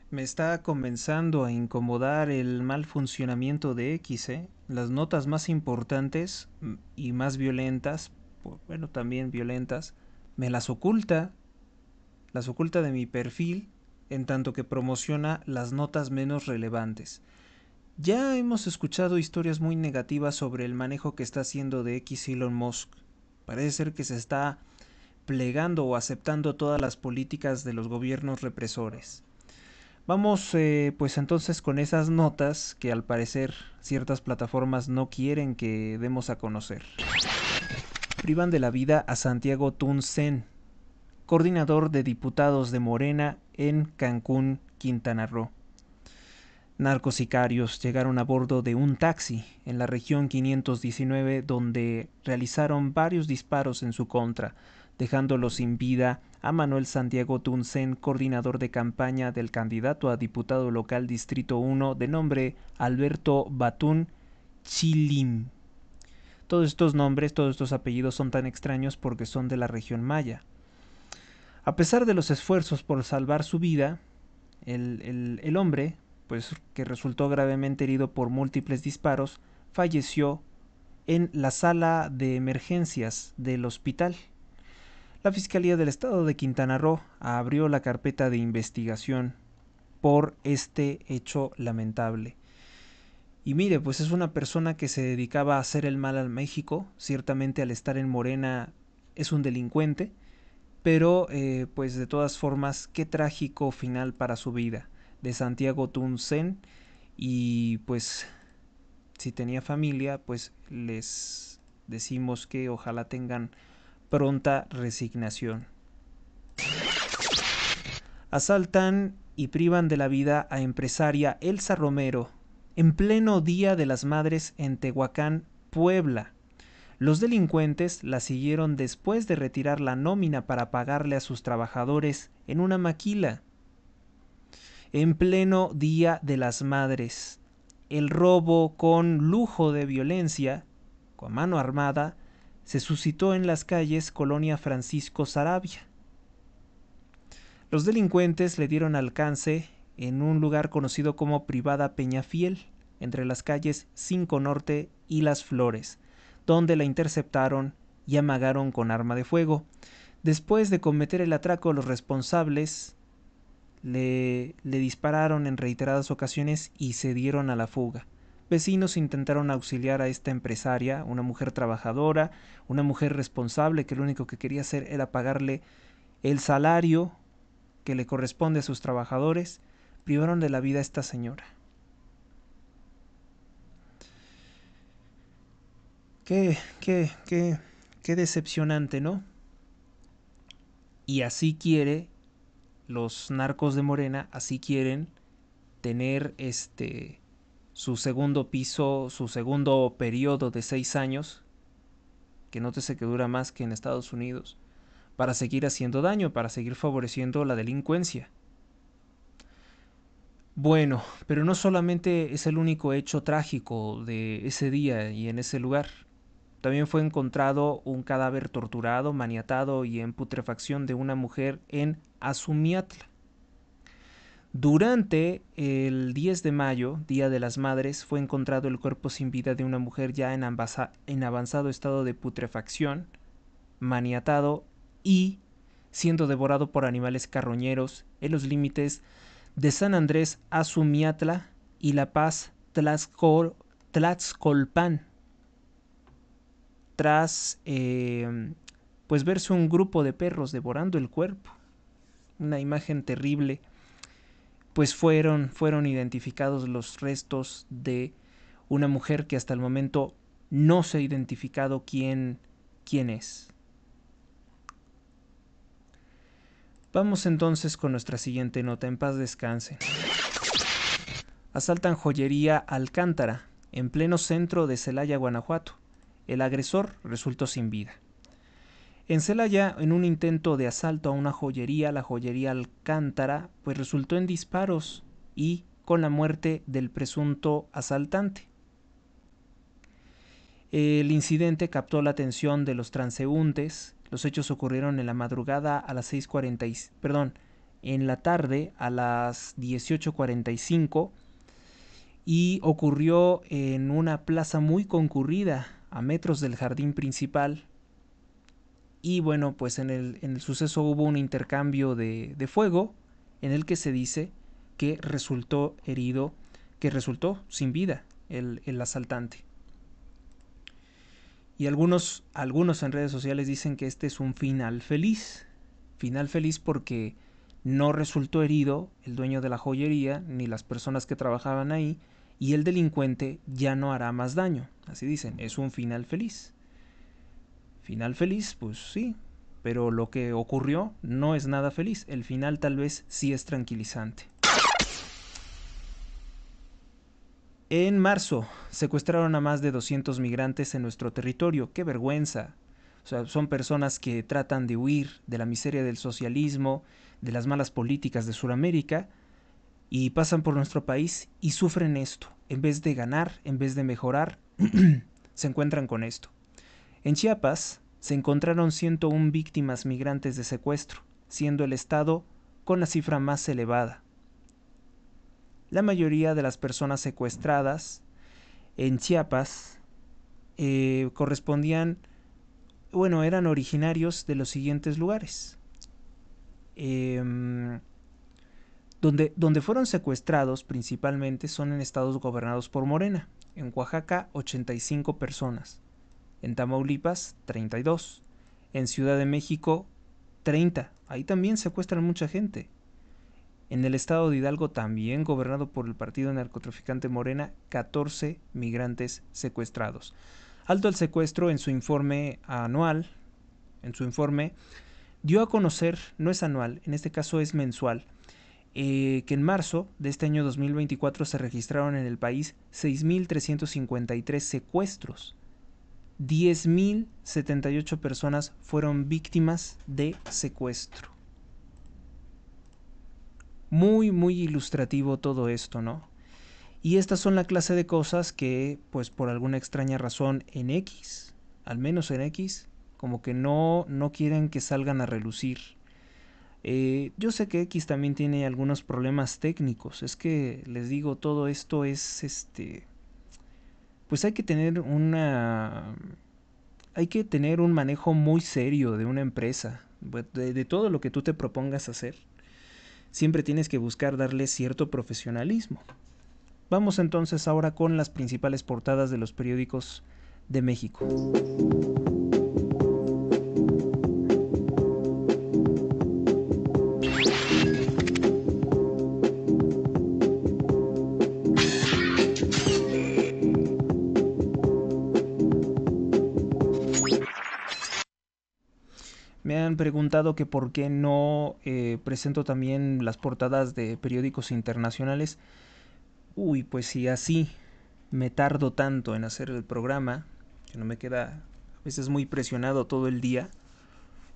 Me está comenzando a incomodar el mal funcionamiento de X, ¿eh? Las notas más importantes y más violentas, bueno, también violentas, me las oculta de mi perfil, en tanto que promociona las notas menos relevantes. Ya hemos escuchado historias muy negativas sobre el manejo que está haciendo de X Elon Musk. Parece ser que se está plegando o aceptando todas las políticas de los gobiernos represores. Vamos pues entonces con esas notas que al parecer ciertas plataformas no quieren que demos a conocer. Privan de la vida a Santiago Tuncen, coordinador de diputados de Morena en Cancún, Quintana Roo. Narcosicarios llegaron a bordo de un taxi en la región 519 donde realizaron varios disparos en su contra, dejándolo sin vida a Manuel Santiago Tuncen, coordinador de campaña del candidato a diputado local Distrito 1 de nombre Alberto Batún Chilim. Todos estos nombres, todos estos apellidos son tan extraños porque son de la región maya. A pesar de los esfuerzos por salvar su vida, el hombre, pues que resultó gravemente herido por múltiples disparos, falleció en la sala de emergencias del hospital. La Fiscalía del Estado de Quintana Roo abrió la carpeta de investigación por este hecho lamentable. Y mire, pues es una persona que se dedicaba a hacer el mal al México. Ciertamente al estar en Morena es un delincuente, pero pues de todas formas, qué trágico final para su vida de Santiago Tuncen. Y pues si tenía familia, pues les decimos que ojalá tengan pronta resignación. Asaltan y privan de la vida a empresaria Elsa Romero en pleno Día de las Madres en Tehuacán, Puebla. Los delincuentes la siguieron después de retirar la nómina para pagarle a sus trabajadores en una maquila. En pleno Día de las Madres, el robo con lujo de violencia, con mano armada, se suscitó en las calles Colonia Francisco Saravia. Los delincuentes le dieron alcance en un lugar conocido como Privada Peñafiel, entre las calles 5 Norte y Las Flores, donde la interceptaron y amagaron con arma de fuego. Después de cometer el atraco, los responsables le dispararon en reiteradas ocasiones y se dieron a la fuga. Vecinos intentaron auxiliar a esta empresaria, una mujer trabajadora, una mujer responsable que lo único que quería hacer era pagarle el salario que le corresponde a sus trabajadores. Privaron de la vida a esta señora. Qué decepcionante, ¿no? Y así quiere los narcos de Morena, así quieren tener su segundo piso, su segundo periodo de 6 años, que nótese que dura más que en Estados Unidos, para seguir haciendo daño, para seguir favoreciendo la delincuencia. Bueno, pero no solamente es el único hecho trágico de ese día y en ese lugar. También fue encontrado un cadáver torturado, maniatado y en putrefacción de una mujer en Azumiatla. Durante el 10 de mayo, Día de las Madres, fue encontrado el cuerpo sin vida de una mujer ya en avanzado estado de putrefacción, maniatado y siendo devorado por animales carroñeros en los límites de San Andrés Azumiatla y La Paz Tlaxcolpan. Tras pues verse un grupo de perros devorando el cuerpo, una imagen terrible, pues fueron identificados los restos de una mujer que hasta el momento no se ha identificado quién es. Vamos entonces con nuestra siguiente nota. En paz descanse. Asaltan joyería Alcántara en pleno centro de Celaya, Guanajuato. El agresor resultó sin vida. En Celaya, en un intento de asalto a una joyería, la joyería Alcántara, pues resultó en disparos y con la muerte del presunto asaltante. El incidente captó la atención de los transeúntes. Los hechos ocurrieron en la madrugada a las en la tarde a las 18:45 y ocurrió en una plaza muy concurrida a metros del jardín principal. Y bueno, pues en el suceso hubo un intercambio de fuego en el que se dice que resultó herido, que resultó sin vida el asaltante. Y algunos en redes sociales dicen que este es un final feliz porque no resultó herido el dueño de la joyería ni las personas que trabajaban ahí y el delincuente ya no hará más daño. Así dicen, es un final feliz. Final feliz, pues sí, pero lo que ocurrió no es nada feliz. El final tal vez sí es tranquilizante. En marzo secuestraron a más de 200 migrantes en nuestro territorio. ¡Qué vergüenza! sea, son personas que tratan de huir de la miseria del socialismo, de las malas políticas de Sudamérica, y pasan por nuestro país y sufren esto. En vez de ganar, en vez de mejorar, se encuentran con esto. En Chiapas se encontraron 101 víctimas migrantes de secuestro, siendo el estado con la cifra más elevada. La mayoría de las personas secuestradas en Chiapas eran originarios de los siguientes lugares. Donde fueron secuestrados principalmente son en estados gobernados por Morena. En Oaxaca, 85 personas. En Tamaulipas, 32. En Ciudad de México, 30. Ahí también secuestran mucha gente. En el estado de Hidalgo, también gobernado por el partido narcotraficante Morena, 14 migrantes secuestrados. Alto el Secuestro, en su informe anual, dio a conocer, no es anual, en este caso es mensual, que en marzo de este año 2024 se registraron en el país 6.353 secuestros. 10.078 personas fueron víctimas de secuestro. Muy, muy ilustrativo todo esto, ¿no? Y estas son la clase de cosas que, pues por alguna extraña razón en X, al menos en X, como que no quieren que salgan a relucir. Yo sé que X también tiene algunos problemas técnicos. Es que les digo, todo esto es pues hay que tener un manejo muy serio de una empresa, de todo lo que tú te propongas hacer. Siempre tienes que buscar darle cierto profesionalismo. Vamos entonces ahora con las principales portadas de los periódicos de México. Me han preguntado que por qué no presento también las portadas de periódicos internacionales. Uy, pues si así me tardo tanto en hacer el programa, que no me queda a veces muy presionado todo el día,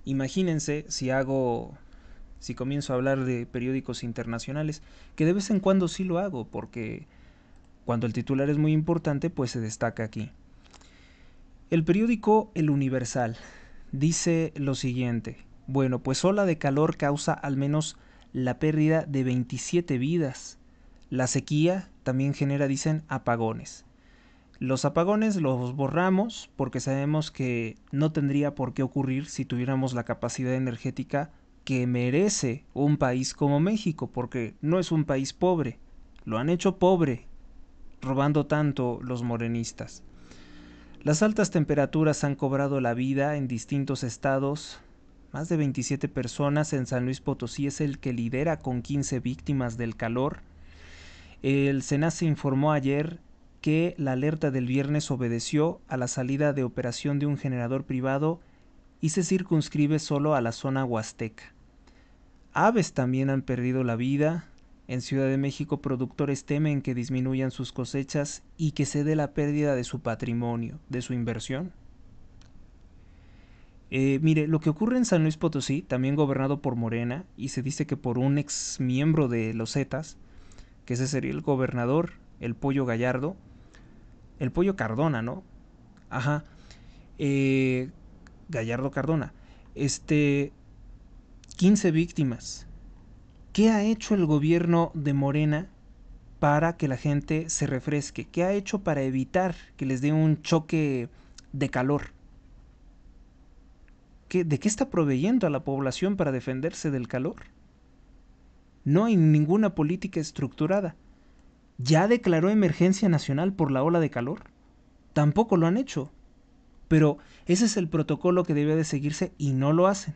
imagínense si comienzo a hablar de periódicos internacionales, que de vez en cuando sí lo hago, porque cuando el titular es muy importante, pues se destaca aquí. El periódico El Universal dice lo siguiente: bueno, pues ola de calor causa al menos la pérdida de 27 vidas. La sequía también genera, dicen, apagones. Los apagones los borramos porque sabemos que no tendría por qué ocurrir si tuviéramos la capacidad energética que merece un país como México, porque no es un país pobre. Lo han hecho pobre, robando tanto los morenistas. Las altas temperaturas han cobrado la vida en distintos estados. Más de 27 personas. En San Luis Potosí es el que lidera con 15 víctimas del calor. El SENACE informó ayer que la alerta del viernes obedeció a la salida de operación de un generador privado y se circunscribe solo a la zona huasteca. Aves también han perdido la vida. En Ciudad de México, productores temen que disminuyan sus cosechas y que se dé la pérdida de su patrimonio, de su inversión. Mire, lo que ocurre en San Luis Potosí, también gobernado por Morena, y se dice que por un ex miembro de los Zetas, que ese sería el gobernador, el Pollo Gallardo, el Pollo Cardona, ¿no? Ajá. Gallardo Cardona. 15 víctimas. ¿Qué ha hecho el gobierno de Morena para que la gente se refresque? ¿Qué ha hecho para evitar que les dé un choque de calor? ¿De qué está proveyendo a la población para defenderse del calor? No hay ninguna política estructurada. ¿Ya declaró emergencia nacional por la ola de calor? Tampoco lo han hecho. Pero ese es el protocolo que debe de seguirse y no lo hacen.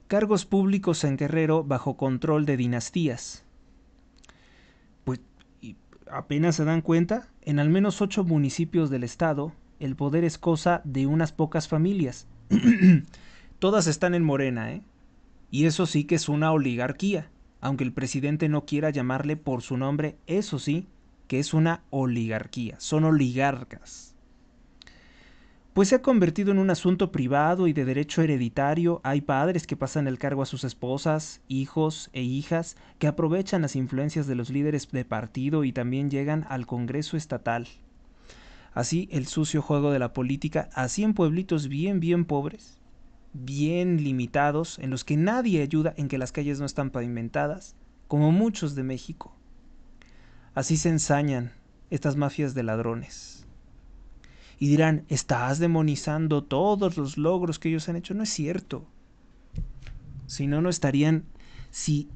Cargos públicos en Guerrero bajo control de dinastías. Pues apenas se dan cuenta, en al menos 8 municipios del estado, el poder es cosa de unas pocas familias. Todas están en Morena, ¿eh? Y eso sí que es una oligarquía, aunque el presidente no quiera llamarle por su nombre, eso sí que es una oligarquía, son oligarcas. pues se ha convertido en un asunto privado y de derecho hereditario. Hay padres que pasan el cargo a sus esposas, hijos e hijas, que aprovechan las influencias de los líderes de partido y también llegan al Congreso estatal. Así el sucio juego de la política, así en pueblitos bien pobres, bien limitados, en los que nadie ayuda, en que las calles no están pavimentadas, como muchos de México. Así se ensañan estas mafias de ladrones. Y dirán, estás demonizando todos los logros que ellos han hecho. No es cierto. Si no, no estarían, si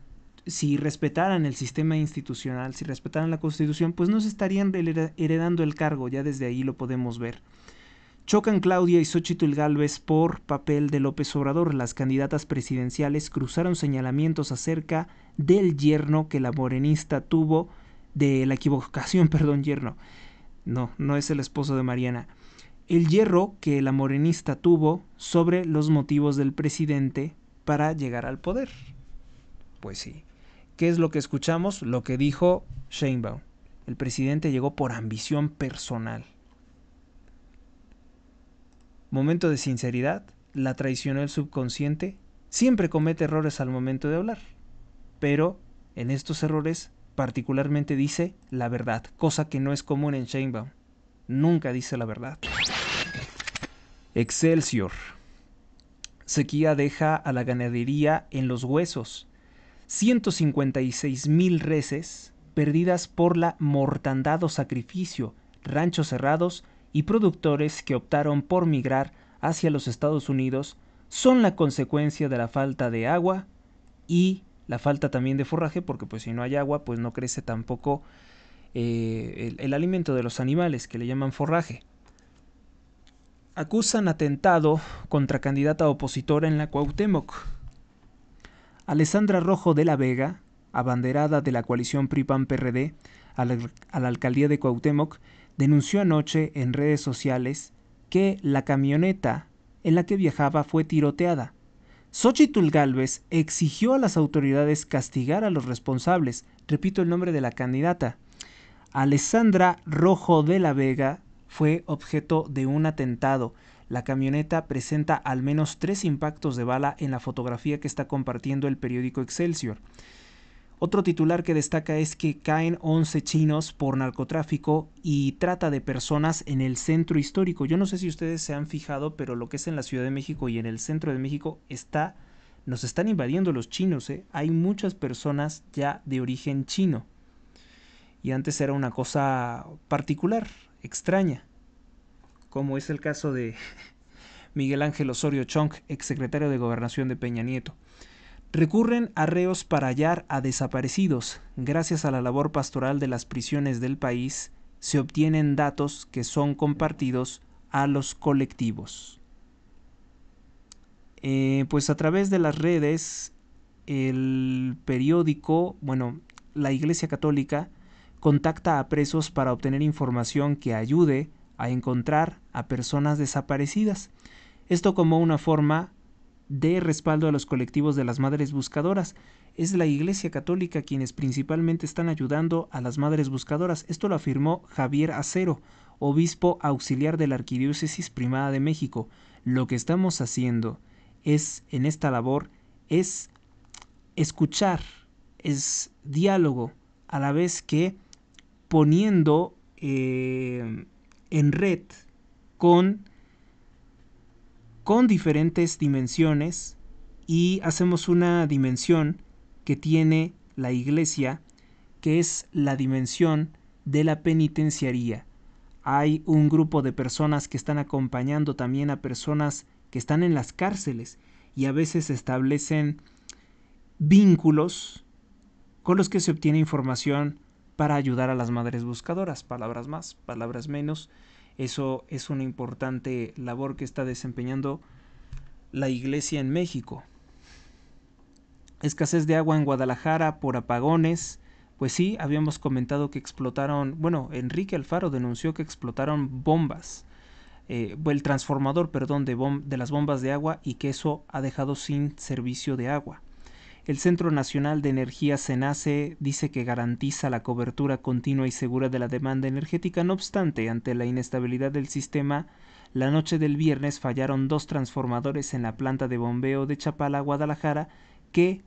respetaran el sistema institucional, si respetaran la Constitución, pues no se estarían heredando el cargo. Ya desde ahí lo podemos ver. Chocan Claudia y Xóchitl Gálvez por papel de López Obrador. Las candidatas presidenciales cruzaron señalamientos acerca del yerno que la morenista tuvo, de la equivocación, perdón, yerno. No es el esposo de Mariana. El hierro que la morenista tuvo sobre los motivos del presidente para llegar al poder. Pues sí. ¿Qué es lo que escuchamos? Lo que dijo Sheinbaum. El presidente llegó por ambición personal. Momento de sinceridad, la traicionó el subconsciente. Siempre comete errores al momento de hablar. Pero en estos errores particularmente dice la verdad, cosa que no es común en Sheinbaum. Nunca dice la verdad. Excelsior. Sequía deja a la ganadería en los huesos. 156,000 reses perdidas por la mortandad o sacrificio, ranchos cerrados y productores que optaron por migrar hacia los Estados Unidos son la consecuencia de la falta de agua y la falta también de forraje, porque pues si no hay agua, pues no crece tampoco el alimento de los animales, que le llaman forraje. Acusan atentado contra candidata opositora en la Cuauhtémoc. Alessandra Rojo de la Vega, abanderada de la coalición PRI-PAN-PRD a la alcaldía de Cuauhtémoc, denunció anoche en redes sociales que la camioneta en la que viajaba fue tiroteada. Xóchitl Gálvez exigió a las autoridades castigar a los responsables. Repito el nombre de la candidata. Alessandra Rojo de la Vega fue objeto de un atentado. La camioneta presenta al menos 3 impactos de bala en la fotografía que está compartiendo el periódico Excelsior. Otro titular que destaca es que caen 11 chinos por narcotráfico y trata de personas en el centro histórico. Yo no sé si ustedes se han fijado, pero lo que es en la Ciudad de México y en el centro de México nos están invadiendo los chinos, ¿eh? Hay muchas personas ya de origen chino. Y antes era una cosa particular, extraña, como es el caso de Miguel Ángel Osorio Chong, exsecretario de Gobernación de Peña Nieto. Recurren a reos para hallar a desaparecidos. Gracias a la labor pastoral de las prisiones del país, se obtienen datos que son compartidos a los colectivos. Pues a través de las redes, el periódico, la Iglesia Católica contacta a presos para obtener información que ayude a encontrar a personas desaparecidas. Esto como una forma de respaldo a los colectivos de las madres buscadoras. Es la Iglesia Católica quienes principalmente están ayudando a las madres buscadoras. Esto lo afirmó Javier Acero, obispo auxiliar de la Arquidiócesis Primada de México. Lo que estamos haciendo en esta labor es escuchar, es diálogo, a la vez que poniendo en red con diferentes dimensiones, y hacemos una dimensión que tiene la Iglesia, que es la dimensión de la penitenciaría. Hay un grupo de personas que están acompañando también a personas que están en las cárceles y a veces establecen vínculos con los que se obtiene información para ayudar a las madres buscadoras. Palabras más, palabras menos. Eso es una importante labor que está desempeñando la Iglesia en México. Escasez de agua en Guadalajara por apagones. Pues sí, habíamos comentado que explotaron, Enrique Alfaro denunció que explotaron bombas, el transformador, de las bombas de agua, y que eso ha dejado sin servicio de agua. El Centro Nacional de Energía CENACE dice que garantiza la cobertura continua y segura de la demanda energética. No obstante, ante la inestabilidad del sistema, La noche del viernes fallaron 2 transformadores en la planta de bombeo de Chapala, Guadalajara, que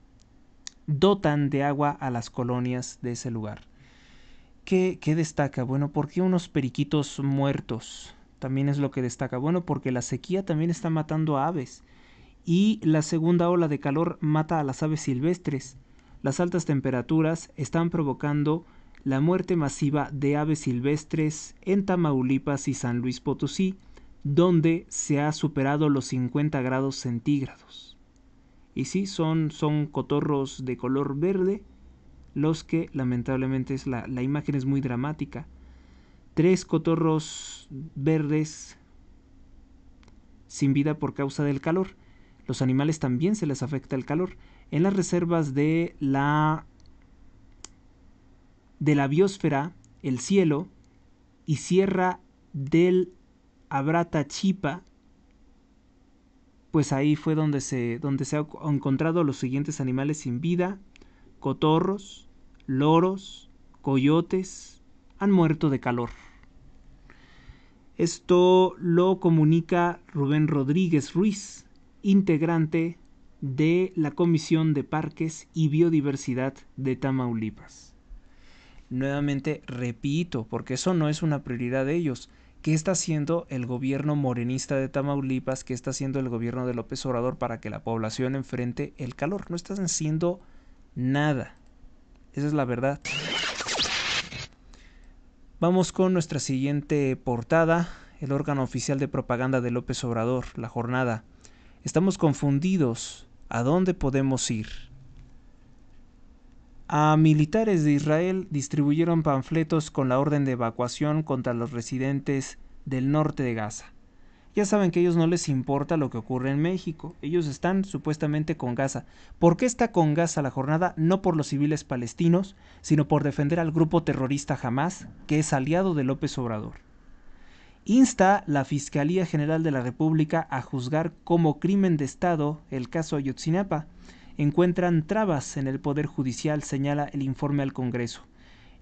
dotan de agua a las colonias de ese lugar. ¿Qué destaca? Bueno, ¿por qué unos periquitos muertos? También es lo que destaca. Bueno, porque la sequía también está matando a aves. Y la segunda ola de calor mata a las aves silvestres. Las altas temperaturas están provocando la muerte masiva de aves silvestres en Tamaulipas y San Luis Potosí, donde se ha superado los 50 grados centígrados. Y sí, son cotorros de color verde, los que lamentablemente la imagen es muy dramática. 3 cotorros verdes sin vida por causa del calor. Los animales también se les afecta el calor. En las reservas de la biosfera, el cielo y Sierra del Abratachipa, pues ahí fue donde se ha encontrado los siguientes animales sin vida: cotorros, loros, coyotes, han muerto de calor. Esto lo comunica Rubén Rodríguez Ruiz, integrante de la Comisión de Parques y Biodiversidad de Tamaulipas. Nuevamente repito, porque eso no es una prioridad de ellos. ¿Qué está haciendo el gobierno morenista de Tamaulipas? ¿Qué está haciendo el gobierno de López Obrador para que la población enfrente el calor? No están haciendo nada. Esa es la verdad. Vamos con nuestra siguiente portada, el órgano oficial de propaganda de López Obrador, La Jornada. Estamos confundidos. ¿A dónde podemos ir? A militares de Israel distribuyeron panfletos con la orden de evacuación contra los residentes del norte de Gaza. Ya saben que a ellos no les importa lo que ocurre en México. Ellos están supuestamente con Gaza. ¿Por qué está con Gaza La Jornada? No por los civiles palestinos, sino por defender al grupo terrorista Hamás, que es aliado de López Obrador. Insta la Fiscalía General de la República a juzgar como crimen de Estado el caso Ayotzinapa. Encuentran trabas en el Poder Judicial, señala el informe al Congreso.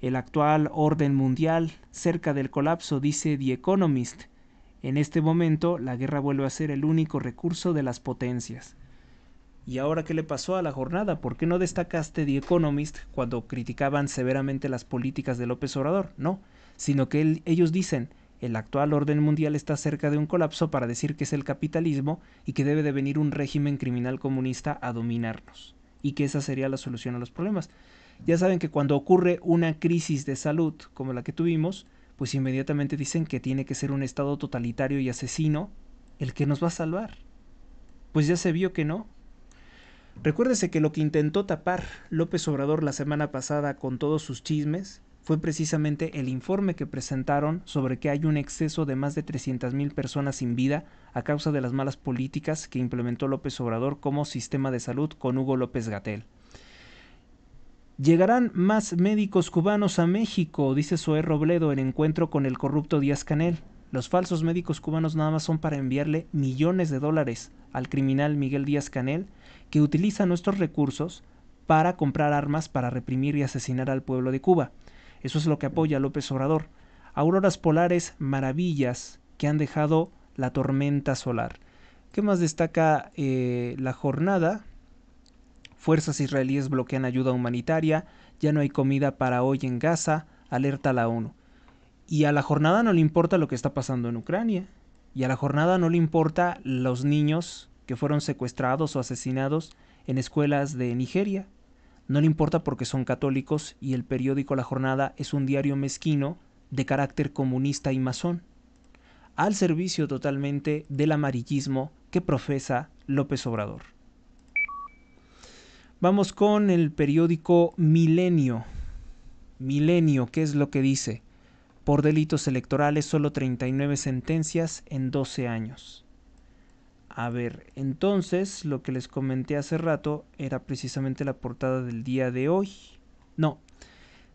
El actual orden mundial cerca del colapso, dice The Economist. En este momento, la guerra vuelve a ser el único recurso de las potencias. ¿Y ahora qué le pasó a La Jornada? ¿Por qué no destacaste The Economist cuando criticaban severamente las políticas de López Obrador? No, sino que ellos dicen: el actual orden mundial está cerca de un colapso, para decir que es el capitalismo y que debe de venir un régimen criminal comunista a dominarnos, y que esa sería la solución a los problemas. Ya saben que cuando ocurre una crisis de salud como la que tuvimos, pues inmediatamente dicen que tiene que ser un estado totalitario y asesino el que nos va a salvar. Pues ya se vio que no. Recuérdese que lo que intentó tapar López Obrador la semana pasada con todos sus chismes fue precisamente el informe que presentaron sobre que hay un exceso de más de 300,000 personas sin vida a causa de las malas políticas que implementó López Obrador como sistema de salud con Hugo López-Gatell. Llegarán más médicos cubanos a México, dice Zoé Robledo en encuentro con el corrupto Díaz-Canel. Los falsos médicos cubanos nada más son para enviarle millones de dólares al criminal Miguel Díaz-Canel, que utiliza nuestros recursos para comprar armas para reprimir y asesinar al pueblo de Cuba. Eso es lo que apoya López Obrador. Auroras polares, maravillas que han dejado la tormenta solar. ¿Qué más destaca La Jornada? Fuerzas israelíes bloquean ayuda humanitaria, ya no hay comida para hoy en Gaza, alerta la ONU. Y a La Jornada no le importa lo que está pasando en Ucrania. Y a La Jornada no le importa los niños que fueron secuestrados o asesinados en escuelas de Nigeria. No le importa porque son católicos y el periódico La Jornada es un diario mezquino de carácter comunista y masón, al servicio totalmente del amarillismo que profesa López Obrador. Vamos con el periódico Milenio. Milenio, ¿qué es lo que dice? Por delitos electorales, solo 39 sentencias en 12 años. A ver, entonces, lo que les comenté hace rato era precisamente la portada del día de hoy. No,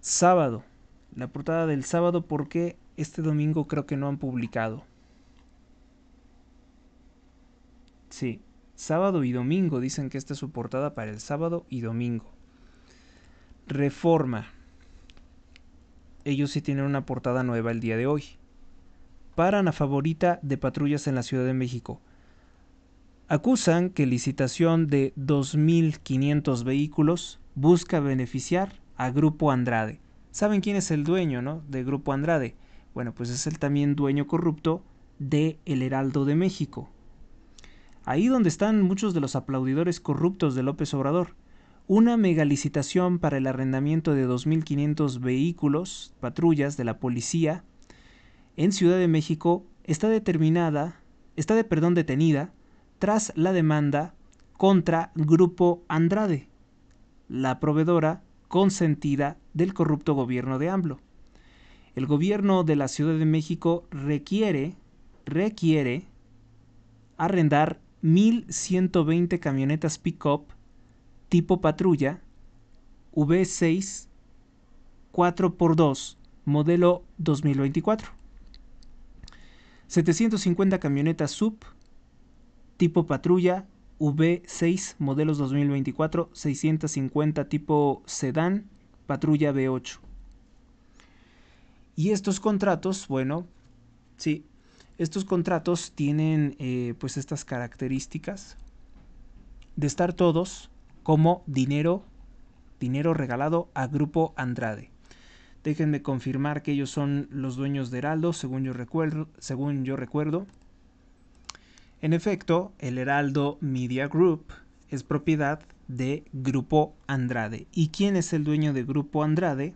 sábado. La portada del sábado, porque este domingo creo que no han publicado. Sí, sábado y domingo. Dicen que esta es su portada para el sábado y domingo. Reforma. Ellos sí tienen una portada nueva el día de hoy. para Ana Favorita de patrullas en la Ciudad de México. Acusan que licitación de 2.500 vehículos busca beneficiar a Grupo Andrade. ¿Saben quién es el dueño, no? De Grupo Andrade. Bueno, pues es el también dueño corrupto de El Heraldo de México. Ahí donde están muchos de los aplaudidores corruptos de López Obrador. Una megalicitación para el arrendamiento de 2.500 vehículos, patrullas de la policía en Ciudad de México está detenida tras la demanda contra Grupo Andrade, la proveedora consentida del corrupto gobierno de AMLO. El gobierno de la Ciudad de México requiere arrendar 1.120 camionetas pick-up tipo patrulla V6 4x2 modelo 2024, 750 camionetas sub tipo patrulla V6 modelos 2024, 650 tipo sedán patrulla V8. Y estos contratos, bueno, sí, estos contratos tienen pues estas características de estar todos como dinero regalado a Grupo Andrade. Déjenme confirmar que ellos son los dueños de Heraldo, según yo recuerdo. En efecto, el Heraldo Media Group es propiedad de Grupo Andrade. ¿Y quién es el dueño de Grupo Andrade?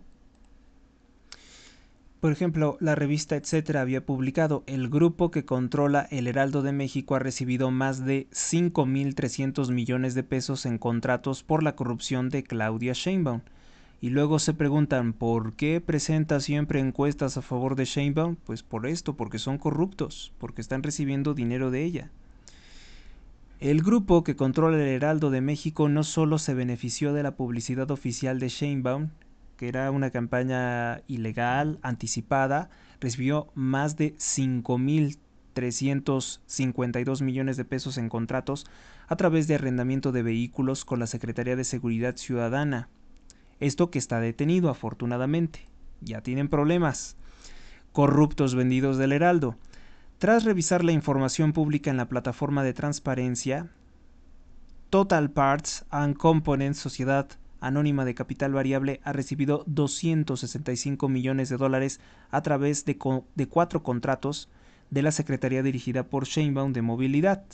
Por ejemplo, la revista Etcétera había publicado: el grupo que controla el Heraldo de México ha recibido más de 5.300 millones de pesos en contratos por la corrupción de Claudia Sheinbaum. Y luego se preguntan, ¿por qué presenta siempre encuestas a favor de Sheinbaum? Pues por esto, porque son corruptos, porque están recibiendo dinero de ella. El grupo que controla el Heraldo de México no solo se benefició de la publicidad oficial de Sheinbaum, que era una campaña ilegal, anticipada, recibió más de 5.352 millones de pesos en contratos a través de arrendamiento de vehículos con la Secretaría de Seguridad Ciudadana. Esto que está detenido, afortunadamente. Ya tienen problemas. Corruptos vendidos del Heraldo. Tras revisar la información pública en la plataforma de transparencia, Total Parts and Components, sociedad anónima de capital variable, ha recibido 265 millones de dólares a través de 4 contratos de la Secretaría dirigida por Sheinbaum de Movilidad.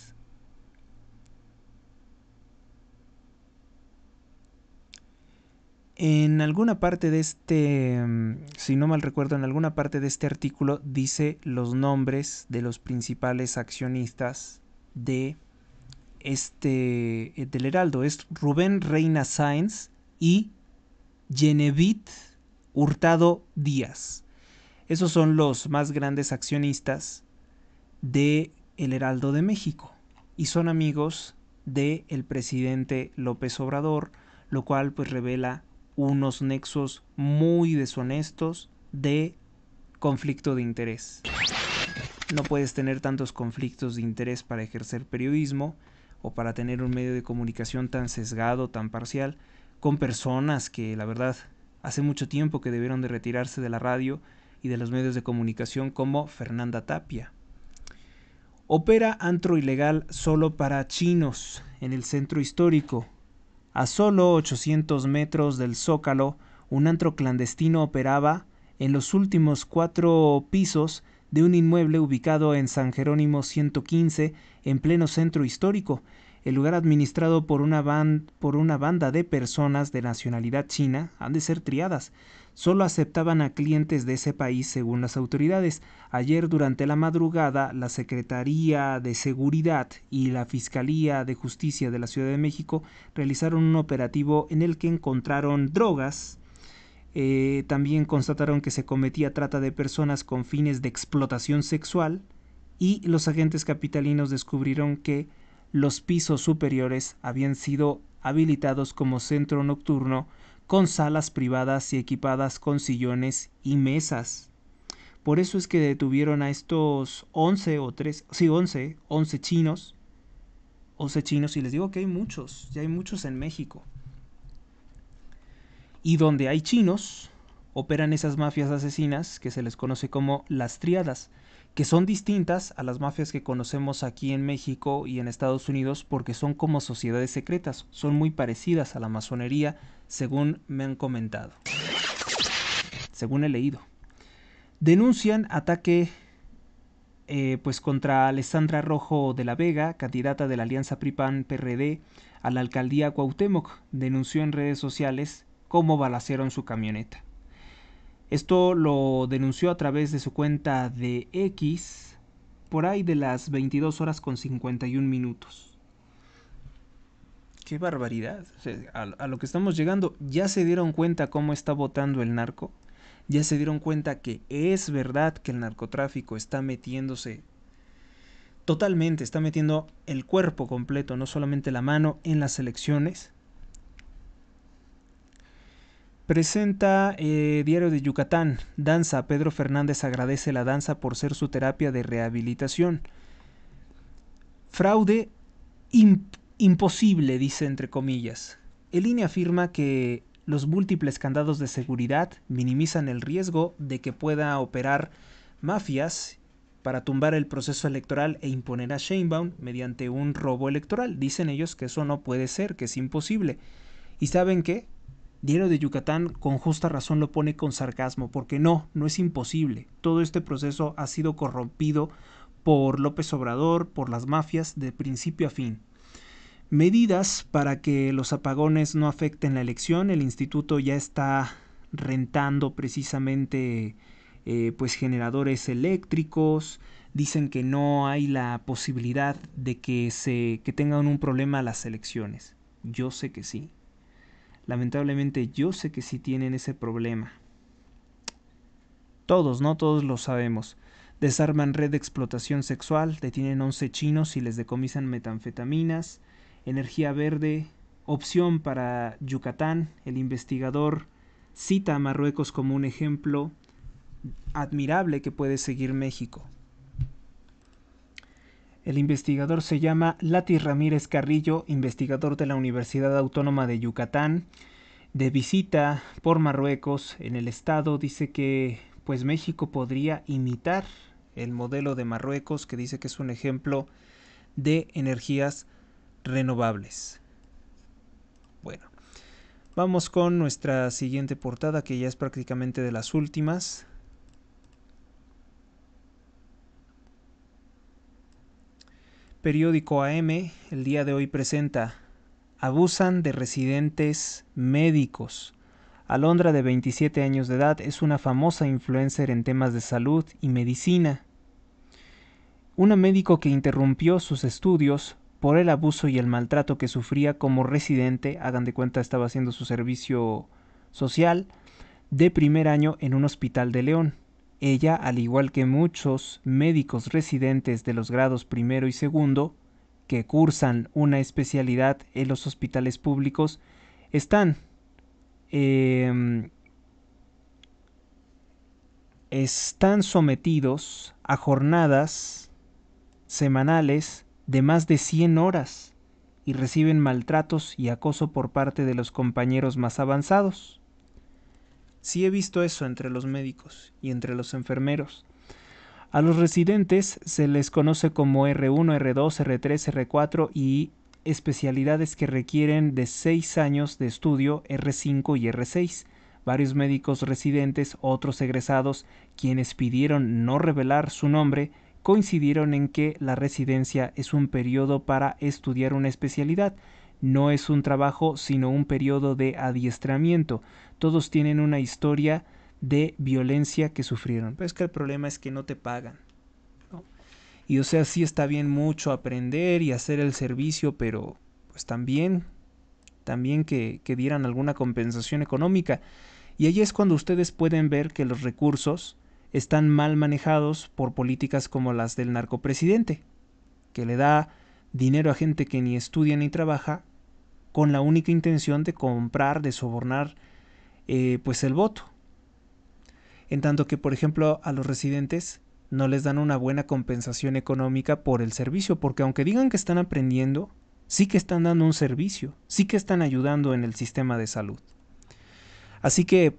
En alguna parte de si no mal recuerdo, en alguna parte de este artículo dice los nombres de los principales accionistas del Heraldo. Es Rubén Reina Sáenz y Genevieve Hurtado Díaz. Esos son los más grandes accionistas de El Heraldo de México y son amigos del presidente López Obrador, lo cual pues revela unos nexos muy deshonestos de conflicto de interés. No puedes tener tantos conflictos de interés para ejercer periodismo o para tener un medio de comunicación tan sesgado, tan parcial, con personas que la verdad hace mucho tiempo que debieron de retirarse de la radio y de los medios de comunicación, como Fernanda Tapia. Opera antro ilegal solo para chinos en el centro histórico. A solo 800 metros del Zócalo, un antro clandestino operaba en los últimos 4 pisos de un inmueble ubicado en San Jerónimo 115, en pleno centro histórico. El lugar, administrado por una banda de personas de nacionalidad china, han de ser triadas. Solo aceptaban a clientes de ese país, según las autoridades. Ayer, durante la madrugada, la Secretaría de Seguridad y la Fiscalía de Justicia de la Ciudad de México realizaron un operativo en el que encontraron drogas. También constataron que se cometía trata de personas con fines de explotación sexual, y los agentes capitalinos descubrieron que los pisos superiores habían sido habilitados como centro nocturno, con salas privadas y equipadas con sillones y mesas. Por eso es que detuvieron a estos 11 chinos. 11 chinos, y les digo que hay muchos, ya hay muchos en México. Y donde hay chinos, operan esas mafias asesinas que se les conoce como las triadas, que son distintas a las mafias que conocemos aquí en México y en Estados Unidos porque son como sociedades secretas, son muy parecidas a la masonería, según me han comentado, según he leído. Denuncian ataque pues contra Alessandra Rojo de la Vega, candidata de la Alianza PRI-PAN-PRD a la alcaldía Cuauhtémoc. Denunció en redes sociales cómo balacearon su camioneta. Esto lo denunció a través de su cuenta de X por ahí de las 22 horas con 51 minutos. ¡Qué barbaridad! O sea, a lo que estamos llegando, ¿ya se dieron cuenta cómo está votando el narco? ¿Ya se dieron cuenta que es verdad que el narcotráfico está metiéndose totalmente, está metiendo el cuerpo completo, no solamente la mano, en las elecciones? Presenta Diario de Yucatán. Danza. Pedro Fernández agradece la danza por ser su terapia de rehabilitación. Fraude imposible, dice entre comillas. El INE afirma que los múltiples candados de seguridad minimizan el riesgo de que pueda operar mafias para tumbar el proceso electoral e imponer a Sheinbaum mediante un robo electoral. Dicen ellos que eso no puede ser, que es imposible. ¿Y saben qué? Diario de Yucatán con justa razón lo pone con sarcasmo, porque no es imposible. Todo este proceso ha sido corrompido por López Obrador, por las mafias, de principio a fin. Medidas para que los apagones no afecten la elección. El instituto ya está rentando precisamente pues generadores eléctricos. Dicen que no hay la posibilidad de que tengan un problema las elecciones. Yo sé que sí. Lamentablemente yo sé que sí tienen ese problema. Todos lo sabemos. Desarman red de explotación sexual, detienen 11 chinos y les decomisan metanfetaminas. Energía verde, opción para Yucatán. El investigador cita a Marruecos como un ejemplo admirable que puede seguir México. El investigador se llama Lati Ramírez Carrillo, investigador de la Universidad Autónoma de Yucatán, de visita por Marruecos en el estado. Dice que pues México podría imitar el modelo de Marruecos, que dice que es un ejemplo de energías renovables. Bueno, vamos con nuestra siguiente portada, que ya es prácticamente de las últimas. Periódico AM, el día de hoy presenta: abusan de residentes médicos. Alondra, de 27 años de edad, es una famosa influencer en temas de salud y medicina. Una médico que interrumpió sus estudios por el abuso y el maltrato que sufría como residente, hagan de cuenta estaba haciendo su servicio social, de primer año en un hospital de León. Ella, al igual que muchos médicos residentes de los grados primero y segundo, que cursan una especialidad en los hospitales públicos, están sometidos a jornadas semanales de más de 100 horas y reciben maltratos y acoso por parte de los compañeros más avanzados. Sí he visto eso entre los médicos y entre los enfermeros. A los residentes se les conoce como R1, R2, R3, R4 y especialidades que requieren de 6 años de estudio, R5 y R6. Varios médicos residentes, otros egresados, quienes pidieron no revelar su nombre, coincidieron en que la residencia es un periodo para estudiar una especialidad. No es un trabajo, sino un periodo de adiestramiento. Todos tienen una historia de violencia que sufrieron. Pero es que el problema es que no te pagan, ¿no? Y o sea, sí está bien mucho aprender y hacer el servicio, pero pues también que dieran alguna compensación económica. Y ahí es cuando ustedes pueden ver que los recursos están mal manejados por políticas como las del narcopresidente, que le da dinero a gente que ni estudia ni trabaja con la única intención de comprar, de sobornar pues el voto. En tanto que, por ejemplo, a los residentes no les dan una buena compensación económica por el servicio, porque aunque digan que están aprendiendo, sí que están dando un servicio, sí que están ayudando en el sistema de salud. Así que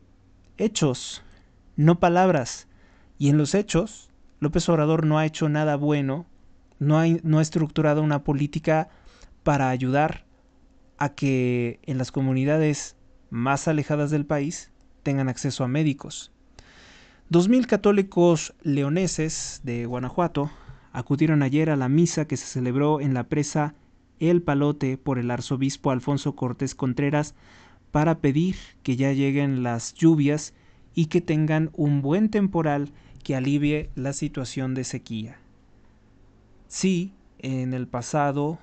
hechos, no palabras. Y en los hechos López Obrador no ha hecho nada bueno, no ha estructurado una política para ayudar a que en las comunidades más alejadas del país tengan acceso a médicos. 2000 católicos leoneses de Guanajuato acudieron ayer a la misa que se celebró en la presa El Palote por el arzobispo Alfonso Cortés Contreras para pedir que ya lleguen las lluvias y que tengan un buen temporal que alivie la situación de sequía. Sí, en el pasado,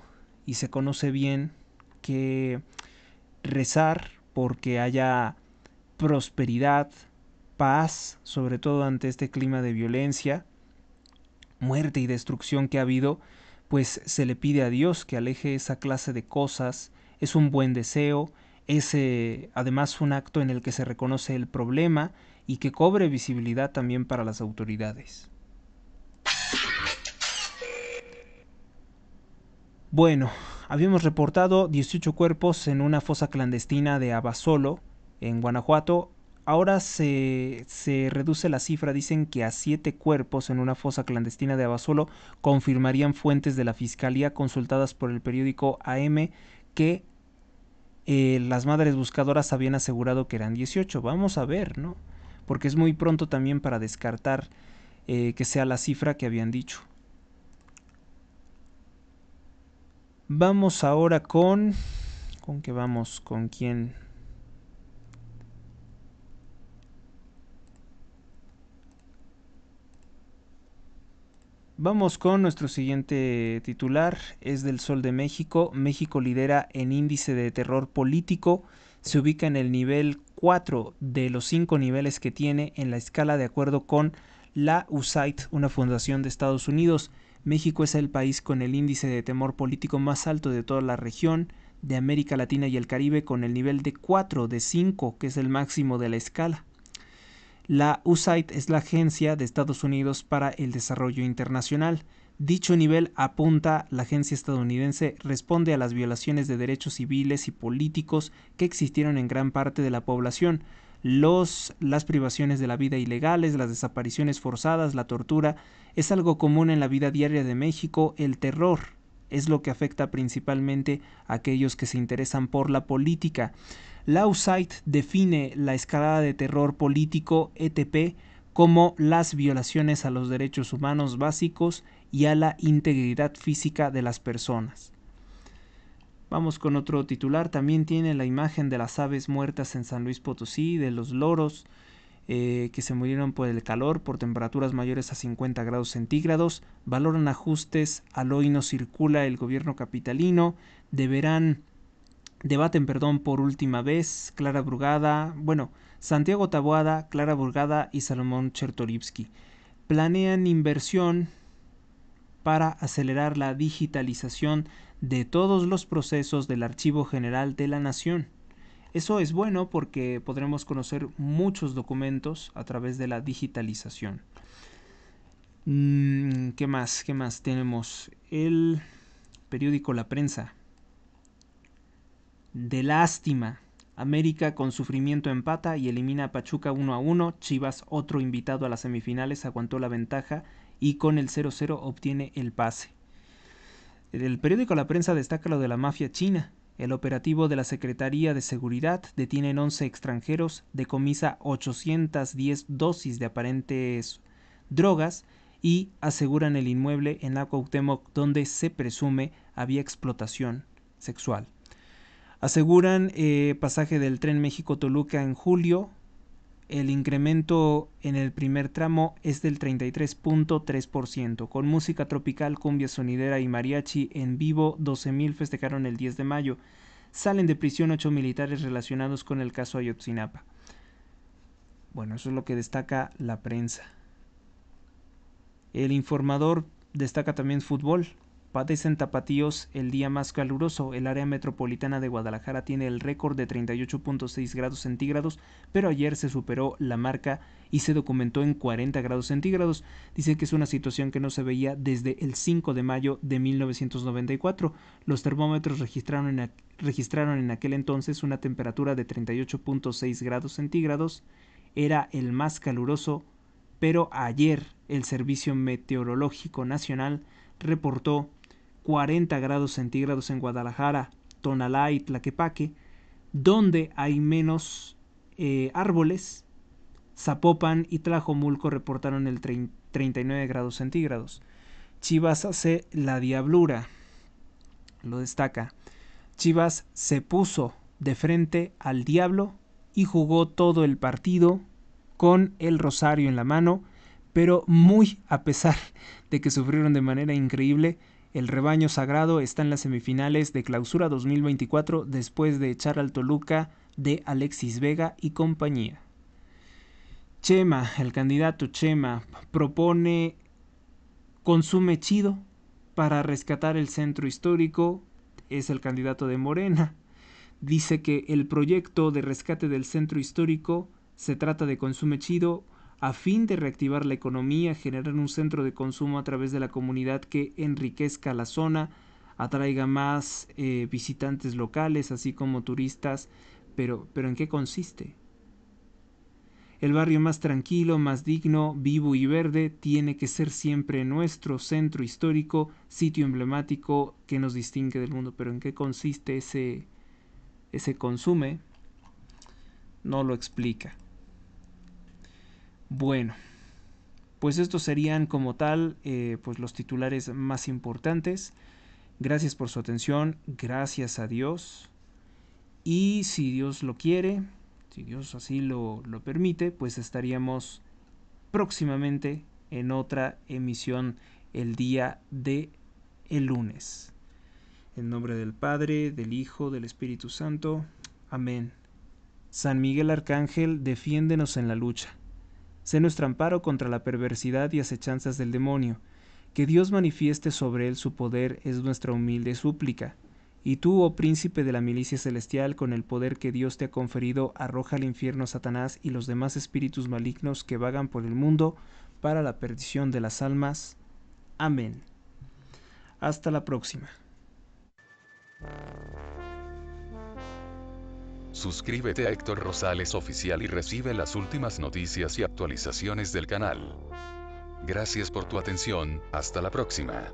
y se conoce bien, que rezar porque haya prosperidad, paz, sobre todo ante este clima de violencia, muerte y destrucción que ha habido, pues se le pide a Dios que aleje esa clase de cosas. Es un buen deseo, es además un acto en el que se reconoce el problema y que cobre visibilidad también para las autoridades. Bueno, habíamos reportado 18 cuerpos en una fosa clandestina de Abasolo, en Guanajuato. Ahora se reduce la cifra, dicen que a 7 cuerpos en una fosa clandestina de Abasolo, confirmarían fuentes de la Fiscalía consultadas por el periódico AM que las madres buscadoras habían asegurado que eran 18. Vamos a ver, ¿no? Porque es muy pronto también para descartar que sea la cifra que habían dicho. Vamos ahora con... ¿Con qué vamos? ¿Con quién? Vamos con nuestro siguiente titular, es del Sol de México. México lidera en índice de terror político, se ubica en el nivel 4 de los 5 niveles que tiene en la escala de acuerdo con la USAID, una fundación de Estados Unidos. México es el país con el índice de temor político más alto de toda la región de América Latina y el Caribe, con el nivel de 4 de 5, que es el máximo de la escala. La USAID es la Agencia de Estados Unidos para el Desarrollo Internacional. Dicho nivel, apunta la agencia estadounidense, responde a las violaciones de derechos civiles y políticos que existieron en gran parte de la población, las privaciones de la vida ilegales, las desapariciones forzadas, la tortura. Es algo común en la vida diaria de México. El terror es lo que afecta principalmente a aquellos que se interesan por la política. La USAID define la escalada de terror político ETP como las violaciones a los derechos humanos básicos y a la integridad física de las personas. Vamos con otro titular. También tiene la imagen de las aves muertas en San Luis Potosí, de los loros que se murieron por el calor, por temperaturas mayores a 50 grados centígrados. Valoran ajustes, al hoy no circula el gobierno capitalino. Debaten por última vez Santiago Taboada, Clara Burgada y Salomón Chertorivsky. Planean inversión para acelerar la digitalización de todos los procesos del Archivo General de la Nación. Eso es bueno porque podremos conocer muchos documentos a través de la digitalización. ¿Qué más tenemos? El periódico La Prensa. De lástima. América con sufrimiento empata y elimina a Pachuca 1-1. Chivas, otro invitado a las semifinales, aguantó la ventaja y con el 0-0 obtiene el pase. El periódico La Prensa destaca lo de la mafia china. El operativo de la Secretaría de Seguridad detiene 11 extranjeros, decomisa 810 dosis de aparentes drogas y aseguran el inmueble en la Cuauhtémoc donde se presume había explotación sexual. Aseguran pasaje del tren México-Toluca en julio. El incremento en el primer tramo es del 33.3%. Con música tropical, cumbia sonidera y mariachi en vivo, 12,000 festejaron el 10 de mayo. Salen de prisión 8 militares relacionados con el caso Ayotzinapa. Bueno, eso es lo que destaca La Prensa. El Informador destaca también fútbol. Padecen tapatíos el día más caluroso. El área metropolitana de Guadalajara tiene el récord de 38.6 grados centígrados, pero ayer se superó la marca y se documentó en 40 grados centígrados. Dice que es una situación que no se veía desde el 5 de mayo de 1994. Los termómetros registraron en aquel entonces una temperatura de 38.6 grados centígrados. Era el más caluroso pero ayer el Servicio Meteorológico Nacional reportó 40 grados centígrados en Guadalajara, Tonalá y Tlaquepaque, donde hay menos árboles. Zapopan y Tlajomulco reportaron el 39 grados centígrados. Chivas hace la diablura, lo destaca. Chivas se puso de frente al diablo y jugó todo el partido con el rosario en la mano, pero muy a pesar de que sufrieron de manera increíble. El rebaño sagrado está en las semifinales de Clausura 2024 después de echar al Toluca de Alexis Vega y compañía. Chema, el candidato Chema, propone Consume Chido para rescatar el centro histórico. Es el candidato de Morena. Dice que el proyecto de rescate del centro histórico se trata de Consume Chido a fin de reactivar la economía, generar un centro de consumo a través de la comunidad que enriquezca la zona, atraiga más visitantes locales, así como turistas. Pero ¿en qué consiste? El barrio más tranquilo, más digno, vivo y verde tiene que ser siempre nuestro centro histórico, sitio emblemático que nos distingue del mundo. Pero ¿en qué consiste ese consume? No lo explica. Bueno, pues estos serían como tal pues los titulares más importantes. Gracias por su atención, gracias a Dios. Y si Dios lo quiere, si Dios así lo permite, pues estaríamos próximamente en otra emisión el día de el lunes. En nombre del Padre, del Hijo, del Espíritu Santo. Amén. San Miguel Arcángel, defiéndenos en la lucha. Sé nuestro amparo contra la perversidad y acechanzas del demonio. Que Dios manifieste sobre él su poder es nuestra humilde súplica. Y tú, oh príncipe de la milicia celestial, con el poder que Dios te ha conferido, arroja al infierno a Satanás y los demás espíritus malignos que vagan por el mundo para la perdición de las almas. Amén. Hasta la próxima. Suscríbete a Héctor Rosales Oficial y recibe las últimas noticias y actualizaciones del canal. Gracias por tu atención, hasta la próxima.